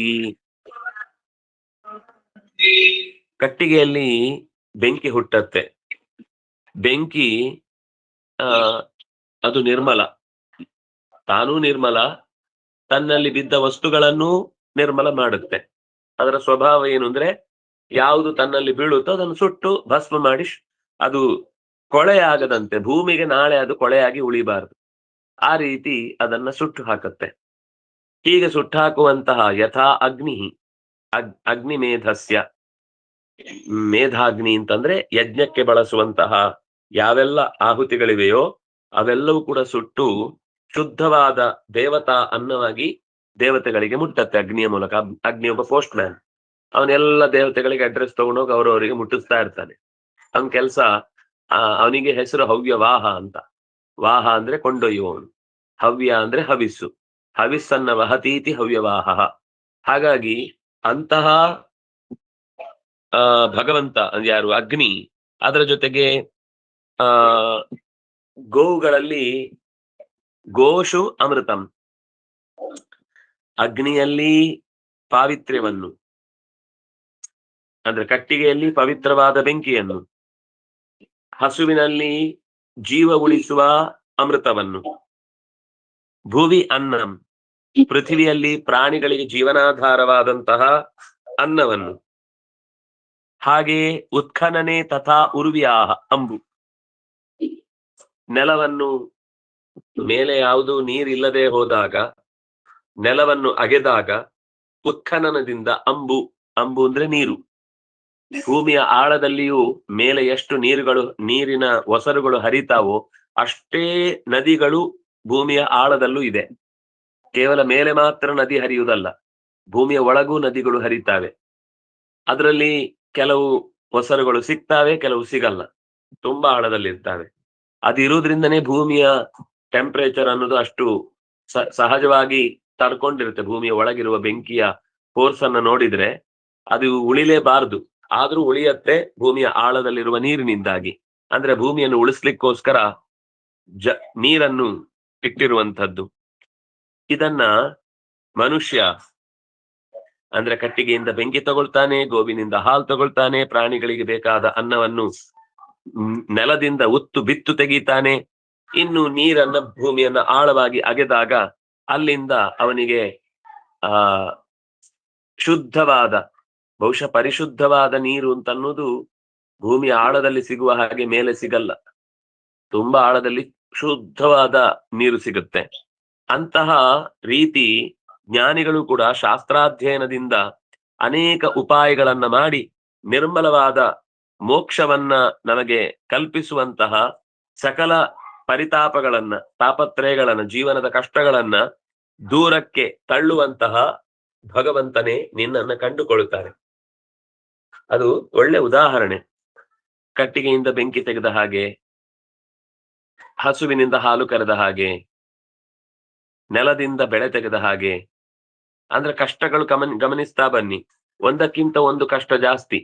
ಕಟ್ಟಿಗೆಯಲ್ಲಿ ಬೆಂಕಿ ಹುಟ್ಟತ್ತೆ. ಬೆಂಕಿ ಅದು ನಿರ್ಮಲ, ತಾನೂ ನಿರ್ಮಲ, ತನ್ನಲ್ಲಿ ಬಿದ್ದ ವಸ್ತುಗಳನ್ನು ನಿರ್ಮಲ ಮಾಡುತ್ತೆ. ಅದರ ಸ್ವಭಾವ ಏನು ಅಂದ್ರೆ ಯಾವುದು ತನ್ನಲ್ಲಿ ಬೀಳುತ್ತೋ ಅದನ್ನು ಸುಟ್ಟು ಭಸ್ಮ ಮಾಡಿ ಅದು ಕೊಳೆಯಾಗದಂತೆ, ಭೂಮಿಗೆ ನಾಳೆ ಅದು ಕೊಳೆಯಾಗಿ ಉಳಿಬಾರದು, ಆ ರೀತಿ ಅದನ್ನ ಸುಟ್ಟು ಹಾಕತ್ತೆ. ಹೀಗೆ ಸುಟ್ಟಾಕುವಂತಹ ಯಥಾ ಅಗ್ನಿ ಅಗ್ನಿ ಮೇಧಸ್ಯ, ಮೇಧಾಗ್ನಿ ಅಂತಂದ್ರೆ ಯಜ್ಞಕ್ಕೆ ಬಳಸುವಂತಹ ಯಾವೆಲ್ಲ ಆಹುತಿಗಳಿವೆಯೋ ಅವೆಲ್ಲವೂ ಕೂಡ ಸುಟ್ಟು ಶುದ್ಧವಾದ ದೇವತಾ ಅನ್ನವಾಗಿ ದೇವತೆಗಳಿಗೆ ಮುಟ್ಟತ್ತೆ ಅಗ್ನಿಯ ಮೂಲಕ. ಅಗ್ನಿ ಒಬ್ಬ ಪೋಸ್ಟ್ ಮ್ಯಾನ್, ಅವನೆಲ್ಲ ದೇವತೆಗಳಿಗೆ ಅಡ್ರೆಸ್ ತಗೊಂಡೋಗಿ ಅವರವರಿಗೆ ಮುಟ್ಟಿಸ್ತಾ ಇರ್ತಾನೆ. ಅವನ ಕೆಲಸ, ಅವನಿಗೆ ಹೆಸರು ಹವ್ಯವಾಹ ಅಂತ. ವಾಹ ಅಂದ್ರೆ ಕೊಂಡೊಯ್ಯುವವನು, ಹವ್ಯ ಅಂದ್ರೆ ಹವಿಸ್ಸು, ಹವಿಸ್ಸನ್ನ ವಹತೀತಿ ಹವ್ಯವಾಹ. ಹಾಗಾಗಿ ಅಂತಹ ಭಗವಂತ ಯಾರು ಅಗ್ನಿ, ಅದರ ಜೊತೆಗೆ ಗೋವುಗಳಲ್ಲಿ ಗೋಷು ಅಮೃತಂ, ಅಗ್ನಿಯಲ್ಲಿ ಪಾವಿತ್ರ್ಯವನ್ನು ಅಂದ್ರೆ ಕಟ್ಟಿಗೆಯಲ್ಲಿ ಪವಿತ್ರವಾದ ಬೆಂಕಿಯನ್ನು, ಹಸುವಿನಲ್ಲಿ ಜೀವ ಉಳಿಸುವ ಅಮೃತವನ್ನು, ಭುವಿ ಅನ್ನಂ ಪೃಥಿವಿಯಲ್ಲಿ ಪ್ರಾಣಿಗಳಿಗೆ ಜೀವನಾಧಾರವಾದಂತಹ ಅನ್ನವನ್ನು, ಹಾಗೆ ಉತ್ಖನನೆ ತಥಾ ಉರ್ವ್ಯಾಹ ಅಂಬು, ನೆಲವನ್ನು ಮೇಲೆ ಯಾವುದು ನೀರಿಲ್ಲದೆ ಹೋದಾಗ ನೆಲವನ್ನು ಅಗೆದಾಗ ಉತ್ಖನನದಿಂದ ಅಂಬು, ಅಂಬು ಅಂದ್ರೆ ನೀರು, ಭೂಮಿಯ ಆಳದಲ್ಲಿಯೂ ಮೇಲೆ ಎಷ್ಟು ನೀರಿನ ಒಸರುಗಳು ಹರಿತಾವೋ ಅಷ್ಟೇ ನದಿಗಳು ಭೂಮಿಯ ಆಳದಲ್ಲೂ ಇದೆ. ಕೇವಲ ಮೇಲೆ ಮಾತ್ರ ನದಿ ಹರಿಯುವುದಲ್ಲ, ಭೂಮಿಯ ಒಳಗೂ ನದಿಗಳು ಹರಿತಾವೆ. ಅದರಲ್ಲಿ ಕೆಲವು ಒಸರುಗಳು ಸಿಗ್ತಾವೆ, ಕೆಲವು ಸಿಗಲ್ಲ, ತುಂಬಾ ಆಳದಲ್ಲಿರ್ತಾವೆ. ಅದು ಇರುವುದ್ರಿಂದನೇ ಭೂಮಿಯ ಟೆಂಪರೇಚರ್ ಅನ್ನೋದು ಅಷ್ಟು ಸಹಜವಾಗಿ ತಡ್ಕೊಂಡಿರುತ್ತೆ. ಭೂಮಿಯ ಒಳಗಿರುವ ಬೆಂಕಿಯ ಫೋರ್ಸ್ ಅನ್ನ ನೋಡಿದ್ರೆ ಅದು ಉಳಿಲೇಬಾರದು, ಆದ್ರೂ ಉಳಿಯತ್ತೆ ಭೂಮಿಯ ಆಳದಲ್ಲಿರುವ ನೀರಿನಿಂದಾಗಿ. ಅಂದ್ರೆ ಭೂಮಿಯನ್ನು ಉಳಿಸ್ಲಿಕ್ಕೋಸ್ಕರ ನೀರನ್ನು ಇಟ್ಟಿರುವಂತದ್ದು. ಇದನ್ನ ಮನುಷ್ಯ ಅಂದ್ರೆ ಕಟ್ಟಿಗೆಯಿಂದ ಬೆಂಕಿ ತಗೊಳ್ತಾನೆ, ಗೋವಿನಿಂದ ಹಾಲು ತಗೊಳ್ತಾನೆ, ಪ್ರಾಣಿಗಳಿಗೆ ಬೇಕಾದ ಅನ್ನವನ್ನು ನೆಲದಿಂದ ಉತ್ತು ಬಿತ್ತು ತೆಗೀತಾನೆ. ಇನ್ನು ನೀರನ್ನ ಭೂಮಿಯನ್ನ ಆಳವಾಗಿ ಅಗೆದಾಗ ಅಲ್ಲಿಂದ ಅವನಿಗೆ ಶುದ್ಧವಾದ, ಬಹುಶಃ ಪರಿಶುದ್ಧವಾದ ನೀರು ಅಂತ ಅನ್ನೋದು ಭೂಮಿಯ ಆಳದಲ್ಲಿ ಸಿಗುವ ಹಾಗೆ ಮೇಲೆ ಸಿಗಲ್ಲ. ತುಂಬಾ ಆಳದಲ್ಲಿ ಶುದ್ಧವಾದ ನೀರು ಸಿಗುತ್ತೆ. ಅಂತಹ ರೀತಿ ಜ್ಞಾನಿಗಳು ಕೂಡ ಶಾಸ್ತ್ರಾಧ್ಯಯನದಿಂದ ಅನೇಕ ಉಪಾಯಗಳನ್ನ ಮಾಡಿ ನಿರ್ಮಲವಾದ ಮೋಕ್ಷವನ್ನ ನಮಗೆ ಕಲ್ಪಿಸುವಂತಹ ಸಕಲ ಪರಿತಾಪಗಳನ್ನ, ತಾಪತ್ರಯಗಳನ್ನ, ಜೀವನದ ಕಷ್ಟಗಳನ್ನ ದೂರಕ್ಕೆ ತಳ್ಳುವಂತಹ ಭಗವಂತನೇ ನಿನ್ನನ್ನು ಕಂಡುಕೊಳ್ಳುತ್ತಾರೆ. ಅದು ಒಳ್ಳೆ ಉದಾಹರಣೆ. ಕಟ್ಟಿಗೆಯಿಂದ ಬೆಂಕಿ ತೆಗೆದ ಹಾಗೆ, ಹಸುವಿನಿಂದ ಹಾಲು ಕರೆದ ಹಾಗೆ, ನೆಲದಿಂದ ಬೆಳೆ ತೆಗೆದ ಹಾಗೆ. ಅಂದ್ರೆ ಕಷ್ಟಗಳು ಗಮನಿಸ್ತಾ ಬನ್ನಿ, ಒಂದಕ್ಕಿಂತ ಒಂದು ಕಷ್ಟ ಜಾಸ್ತಿ.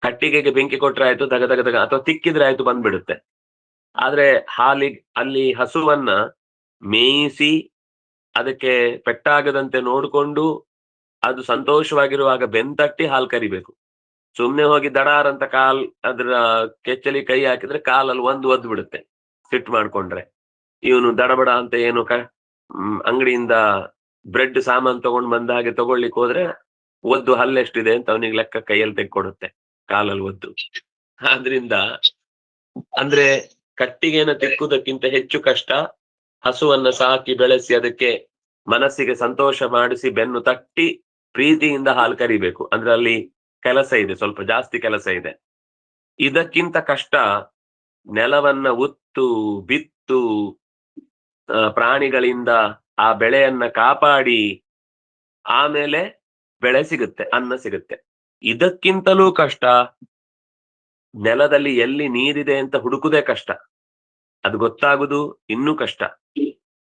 ಕಟ್ಟಿಗೆಗೆ ಬೆಂಕಿ ಕೊಟ್ರೆ ಆಯ್ತು, ದಗ ದಗ ದಗ, ಅಥವಾ ತಿಕ್ಕಿದ್ರೆ ಆಯ್ತು ಬಂದ್ಬಿಡುತ್ತೆ. ಆದ್ರೆ ಅಲ್ಲಿ ಹಸುವನ್ನ ಮೇಯಿಸಿ ಅದಕ್ಕೆ ಪೆಟ್ಟಾಗದಂತೆ ನೋಡ್ಕೊಂಡು ಅದು ಸಂತೋಷವಾಗಿರುವಾಗ ಬೆಂತಟ್ಟಿ ಹಾಲು ಕರಿಬೇಕು. ಸುಮ್ನೆ ಹೋಗಿ ದಡಾರ್ ಅಂತ ಅದ್ರ ಕೆಚ್ಚಲಿ ಕೈ ಹಾಕಿದ್ರೆ ಕಾಲಲ್ಲಿ ಒದ್ದು ಬಿಡುತ್ತೆ ಸಿಟ್ಟು ಮಾಡ್ಕೊಂಡ್ರೆ. ಇವನು ದಡಬಡ ಅಂತ ಏನು ಅಂಗಡಿಯಿಂದ ಬ್ರೆಡ್ ಸಾಮಾನು ತಗೊಂಡ್ ಬಂದ ಹಾಗೆ ತಗೊಳ್ಲಿಕ್ಕೆ ಹೋದ್ರೆ ಒದ್ದು ಹಲ್ಲೆಷ್ಟಿದೆ ಅಂತ ಅವನಿಗೆ ಲೆಕ್ಕ ಕೈಯಲ್ಲಿ ತೆಕ್ಕೊಡುತ್ತೆ, ಕಾಲಲ್ಲಿ ಒದ್ದು. ಆದ್ರಿಂದ ಅಂದ್ರೆ ಕಟ್ಟಿಗೆನ ತಿಕ್ಕುವುದಕ್ಕಿಂತ ಹೆಚ್ಚು ಕಷ್ಟ ಹಸುವನ್ನ ಸಾಕಿ ಬೆಳೆಸಿ ಅದಕ್ಕೆ ಮನಸ್ಸಿಗೆ ಸಂತೋಷ ಮಾಡಿಸಿ ಬೆನ್ನು ತಟ್ಟಿ ಪ್ರೀತಿಯಿಂದ ಹಾಲು ಕರಿಬೇಕು. ಅಂದ್ರೆ ಅಲ್ಲಿ ಕೆಲಸ ಇದೆ, ಸ್ವಲ್ಪ ಜಾಸ್ತಿ ಕೆಲಸ ಇದೆ. ಇದಕ್ಕಿಂತ ಕಷ್ಟ ನೆಲವನ್ನ ಉತ್ತು ಬಿತ್ತು ಪ್ರಾಣಿಗಳಿಂದ ಆ ಬೆಳೆಯನ್ನ ಕಾಪಾಡಿ ಆಮೇಲೆ ಬೆಳೆ ಸಿಗುತ್ತೆ, ಅನ್ನ ಸಿಗುತ್ತೆ. ಇದಕ್ಕಿಂತಲೂ ಕಷ್ಟ ನೆಲದಲ್ಲಿ ಎಲ್ಲಿ ನೀರಿದೆ ಅಂತ ಹುಡುಕುದೇ ಕಷ್ಟ. ಅದು ಗೊತ್ತಾಗುದು ಇನ್ನೂ ಕಷ್ಟ.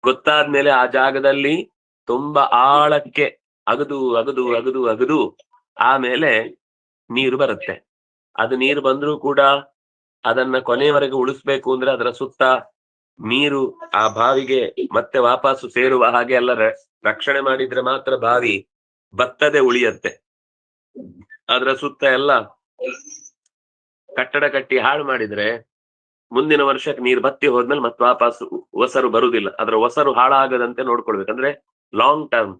ಗೊತ್ತಾದ್ಮೇಲೆ ಆ ಜಾಗದಲ್ಲಿ ತುಂಬಾ ಆಳಕ್ಕೆ ಅಗದು ಅಗದು ಅಗದು ಅಗದು ಆಮೇಲೆ ನೀರು ಬರುತ್ತೆ. ಅದು ನೀರು ಬಂದ್ರೂ ಕೂಡ ಅದನ್ನ ಕೊನೆಯವರೆಗೆ ಉಳಿಸ್ಬೇಕು ಅಂದ್ರೆ ಅದರ ಸುತ್ತ ನೀರು ಆ ಬಾವಿಗೆ ಮತ್ತೆ ವಾಪಸ್ಸು ಸೇರುವ ಹಾಗೆ ಎಲ್ಲ ರಕ್ಷಣೆ ಮಾಡಿದ್ರೆ ಮಾತ್ರ ಬಾವಿ ಬತ್ತದೆ ಉಳಿಯತ್ತೆ. ಅದರ ಸುತ್ತ ಎಲ್ಲ ಕಟ್ಟಡ ಕಟ್ಟಿ ಹಾಳು ಮಾಡಿದ್ರೆ ಮುಂದಿನ ವರ್ಷಕ್ಕೆ ನೀರು ಬತ್ತಿ ಹೋದ್ಮೇಲೆ ಮತ್ತೆ ವಾಪಸ್ ಒಸರು ಬರುವುದಿಲ್ಲ. ಅದರ ಒಸರು ಹಾಳಾಗದಂತೆ ನೋಡ್ಕೊಳ್ಬೇಕಂದ್ರೆ ಲಾಂಗ್ ಟರ್ಮ್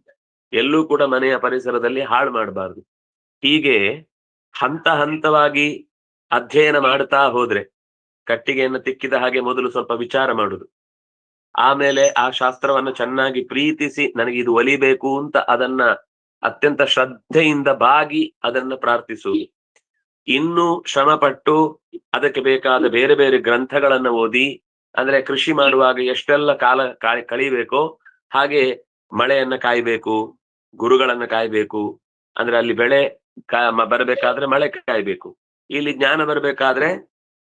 ಎಲ್ಲೂ ಕೂಡ ಮನೆಯ ಪರಿಸರದಲ್ಲಿ ಹಾಳು ಮಾಡಬಾರ್ದು. ಹೀಗೆ ಹಂತ ಹಂತವಾಗಿ ಅಧ್ಯಯನ ಮಾಡ್ತಾ ಹೋದ್ರೆ, ಕಟ್ಟಿಗೆಯನ್ನು ತಿಕ್ಕಿದ ಹಾಗೆ ಮೊದಲು ಸ್ವಲ್ಪ ವಿಚಾರ ಮಾಡುದು, ಆಮೇಲೆ ಆ ಶಾಸ್ತ್ರವನ್ನು ಚೆನ್ನಾಗಿ ಪ್ರೀತಿಸಿ ನನಗೆ ಇದು ಒಲಿಬೇಕು ಅಂತ ಅದನ್ನ ಅತ್ಯಂತ ಶ್ರದ್ಧೆಯಿಂದ ಬಾಗಿ ಅದನ್ನ ಪ್ರಾರ್ಥಿಸುವುದು, ಇನ್ನೂ ಶ್ರಮಪಟ್ಟು ಅದಕ್ಕೆ ಬೇಕಾದ ಬೇರೆ ಬೇರೆ ಗ್ರಂಥಗಳನ್ನ ಓದಿ, ಅಂದ್ರೆ ಕೃಷಿ ಮಾಡುವಾಗ ಎಷ್ಟೆಲ್ಲ ಕಾಲ ಕಳಿಬೇಕೋ ಹಾಗೆ ಮಳೆಯನ್ನ ಕಾಯ್ಬೇಕು, ಗುರುಗಳನ್ನ ಕಾಯ್ಬೇಕು. ಅಂದ್ರೆ ಅಲ್ಲಿ ಬೆಳೆ ಬರಬೇಕಾದ್ರೆ ಮಳೆ ಕಾಯ್ಬೇಕು, ಇಲ್ಲಿ ಜ್ಞಾನ ಬರ್ಬೇಕಾದ್ರೆ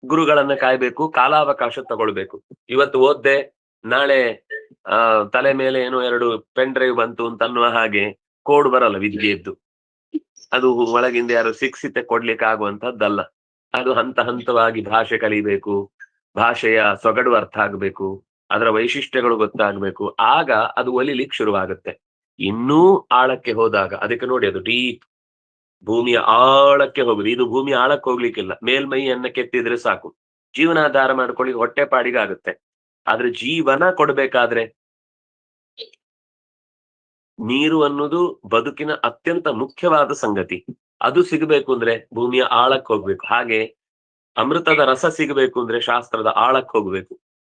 ಗುರುಗಳನ್ನ ಕಾಯ್ಬೇಕು, ಕಾಲಾವಕಾಶ ತಗೊಳ್ಬೇಕು. ಇವತ್ತು ಓದ್ದೆ ನಾಳೆ ತಲೆ ಮೇಲೆ ಏನೋ 2 ಪೆನ್ ಡ್ರೈವ್ ಬಂತು ಅಂತ ಅನ್ನುವ ಹಾಗೆ ಕೋಡ್ ಬರಲ್ಲ ವಿದ್ಯೆಯದ್ದು. ಅದು ಒಳಗಿಂದ ಯಾರು ಶಿಕ್ಷಿತ ಕೊಡ್ಲಿಕ್ಕೆ ಆಗುವಂತದ್ದಲ್ಲ. ಅದು ಹಂತ ಹಂತವಾಗಿ ಭಾಷೆ ಕಲಿಬೇಕು, ಭಾಷೆಯ ಸೊಗಡು ಅರ್ಥ ಆಗ್ಬೇಕು, ಅದರ ವೈಶಿಷ್ಟ್ಯಗಳು ಗೊತ್ತಾಗ್ಬೇಕು, ಆಗ ಅದು ಒಲಿಲಿಕ್ಕೆ ಶುರುವಾಗುತ್ತೆ. ಇನ್ನೂ ಆಳಕ್ಕೆ ಹೋದಾಗ ಅದಕ್ಕೆ ನೋಡಿ, ಅದು ಡೀಪ್ ಭೂಮಿಯ ಆಳಕ್ಕೆ ಹೋಗುದು. ಇದು ಭೂಮಿಯ ಆಳಕ್ಕೆ ಹೋಗ್ಲಿಕ್ಕಿಲ್ಲ, ಮೇಲ್ಮೈಯನ್ನ ಕೆತ್ತಿದ್ರೆ ಸಾಕು, ಜೀವನಾಧಾರ ಮಾಡ್ಕೊಳ್ಳಿ ಹೊಟ್ಟೆ ಪಾಡಿಗಾಗುತ್ತೆ. ಆದ್ರೆ ಜೀವನ ಕೊಡ್ಬೇಕಾದ್ರೆ ನೀರು ಅನ್ನೋದು ಬದುಕಿನ ಅತ್ಯಂತ ಮುಖ್ಯವಾದ ಸಂಗತಿ. ಅದು ಸಿಗಬೇಕು ಅಂದ್ರೆ ಭೂಮಿಯ ಆಳಕ್ಕೆ ಹೋಗ್ಬೇಕು. ಹಾಗೆ ಅಮೃತದ ರಸ ಸಿಗಬೇಕು ಅಂದ್ರೆ ಶಾಸ್ತ್ರದ ಆಳಕ್ಕೆ ಹೋಗ್ಬೇಕು.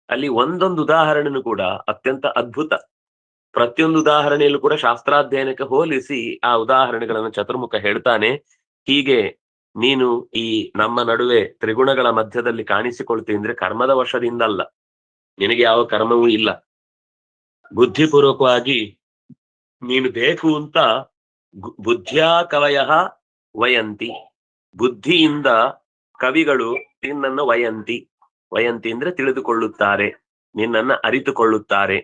ಅಲ್ಲಿ ಒಂದೊಂದು ಉದಾಹರಣೆನೂ ಕೂಡ ಅತ್ಯಂತ ಅದ್ಭುತ. ಪ್ರತಿಯೊಂದು ಉದಾಹರಣೆಯಲ್ಲೂ ಕೂಡ ಶಾಸ್ತ್ರಾಧ್ಯಯನಕ್ಕೆ ಹೋಲಿಸಿ ಆ ಉದಾಹರಣೆಗಳನ್ನು ಚತುರ್ಮುಖ ಹೇಳ್ತಾನೆ. ಹೀಗೆ ನೀನು ಈ ನಮ್ಮ ನಡುವೆ ತ್ರಿಗುಣಗಳ ಮಧ್ಯದಲ್ಲಿ ಕಾಣಿಸಿಕೊಳ್ತೀನಿ ಅಂದ್ರೆ ಕರ್ಮದ ವಶದಿಂದಲ್ಲ, ನಿನಗೆ ಯಾವ ಕರ್ಮವೂ ಇಲ್ಲ. ಬುದ್ಧಿಪೂರ್ವಕವಾಗಿ ನೀನು ಬೇಕು ಅಂತ ಬುದ್ಧಿಯಾ ಕವಯ ವಯಂತಿ, ಬುದ್ಧಿಯಿಂದ ಕವಿಗಳು ನಿನ್ನನ್ನು ವಯಂತಿ ಅಂದ್ರೆ ತಿಳಿದುಕೊಳ್ಳುತ್ತಾರೆ, ನಿನ್ನನ್ನ ಅರಿತುಕೊಳ್ಳುತ್ತಾರೆ.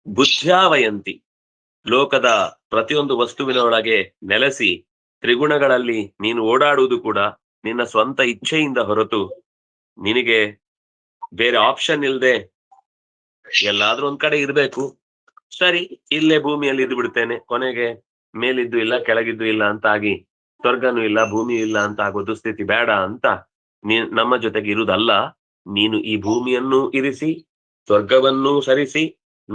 ಬುದ್ಧಿಯಾ ವಯಂತಿ, ಲೋಕದ ಪ್ರತಿಯೊಂದು ವಸ್ತುವಿನ ಒಳಗೆ ನೆಲೆಸಿ ತ್ರಿಗುಣಗಳಲ್ಲಿ ನೀನು ಓಡಾಡುವುದು ಕೂಡ ನಿನ್ನ ಸ್ವಂತ ಇಚ್ಛೆಯಿಂದ ಹೊರತು ನಿನಗೆ ಬೇರೆ ಆಪ್ಷನ್ ಇಲ್ಲದೆ ಎಲ್ಲಾದ್ರೂ ಒಂದ್ ಕಡೆ ಇರ್ಬೇಕು. ಸರಿ, ಇಲ್ಲೇ ಭೂಮಿಯಲ್ಲಿ ಇದ್ದು ಬಿಡ್ತೇನೆ, ಕೊನೆಗೆ ಮೇಲಿದ್ದು ಇಲ್ಲ ಕೆಳಗಿದ್ದು ಇಲ್ಲ ಅಂತ ಆಗಿ ಸ್ವರ್ಗನೂ ಇಲ್ಲ ಭೂಮಿಯೂ ಇಲ್ಲ ಅಂತ ಆಗೋ ದುಸ್ಥಿತಿ ಬೇಡ ಅಂತ ನಮ್ಮ ಜೊತೆಗೆ ಇರುವುದಲ್ಲ. ನೀನು ಈ ಭೂಮಿಯನ್ನು ಇರಿಸಿ ಸ್ವರ್ಗವನ್ನೂ ಸರಿಸಿ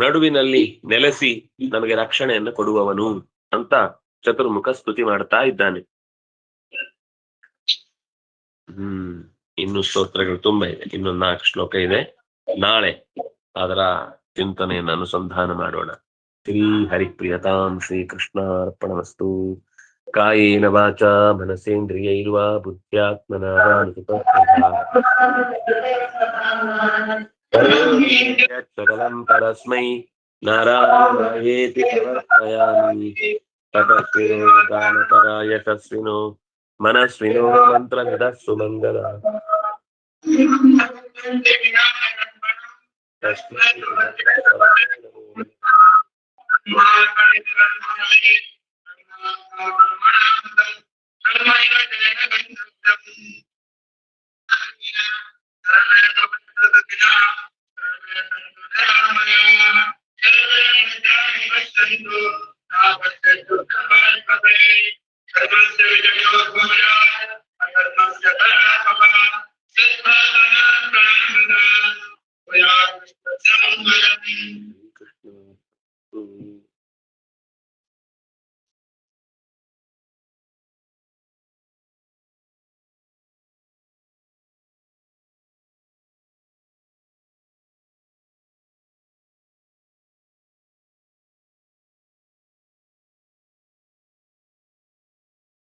ನಡುವಿನಲ್ಲಿ ನೆಲೆಸಿ ನಮಗೆ ರಕ್ಷಣೆಯನ್ನು ಕೊಡುವವನು ಅಂತ ಚತುರ್ಮುಖ ಸ್ತುತಿ ಮಾಡ್ತಾ ಇದ್ದಾನೆ. ಇನ್ನು ಸ್ತೋತ್ರಗಳು ತುಂಬಾ ಇದೆ, ಇನ್ನೊಂದು 4 ಶ್ಲೋಕ ಇದೆ. ನಾಳೆ ಅದರ ಚಿಂತನೆಯನ್ನು ಅನುಸಂಧಾನ ಮಾಡೋಣ. ಶ್ರೀ ಹರಿಪ್ರಿಯತಾಂ ಶ್ರೀ ಕೃಷ್ಣಾರ್ಪಣಮಸ್ತು. ಕಾಯೇನ ವಾಚಾ ಮನಸೇಂದ್ರಿಯೈರ್ವಾ ಬುದ್ಧ್ಯಾತ್ಮನಾ ಸಕಲಂ ಪರಸ್ಮೈ ನಾರಾಯಣೇತಿ ಸಮರ್ಪಯಾಮಿ. ತಪಸ್ವಿನೋ ದಾನಪರ ಯಶಸ್ವಿನೋ ಮನಸ್ವಿನೋ ಮಂತ್ರವಿದ ಸುಮಂಗಲ.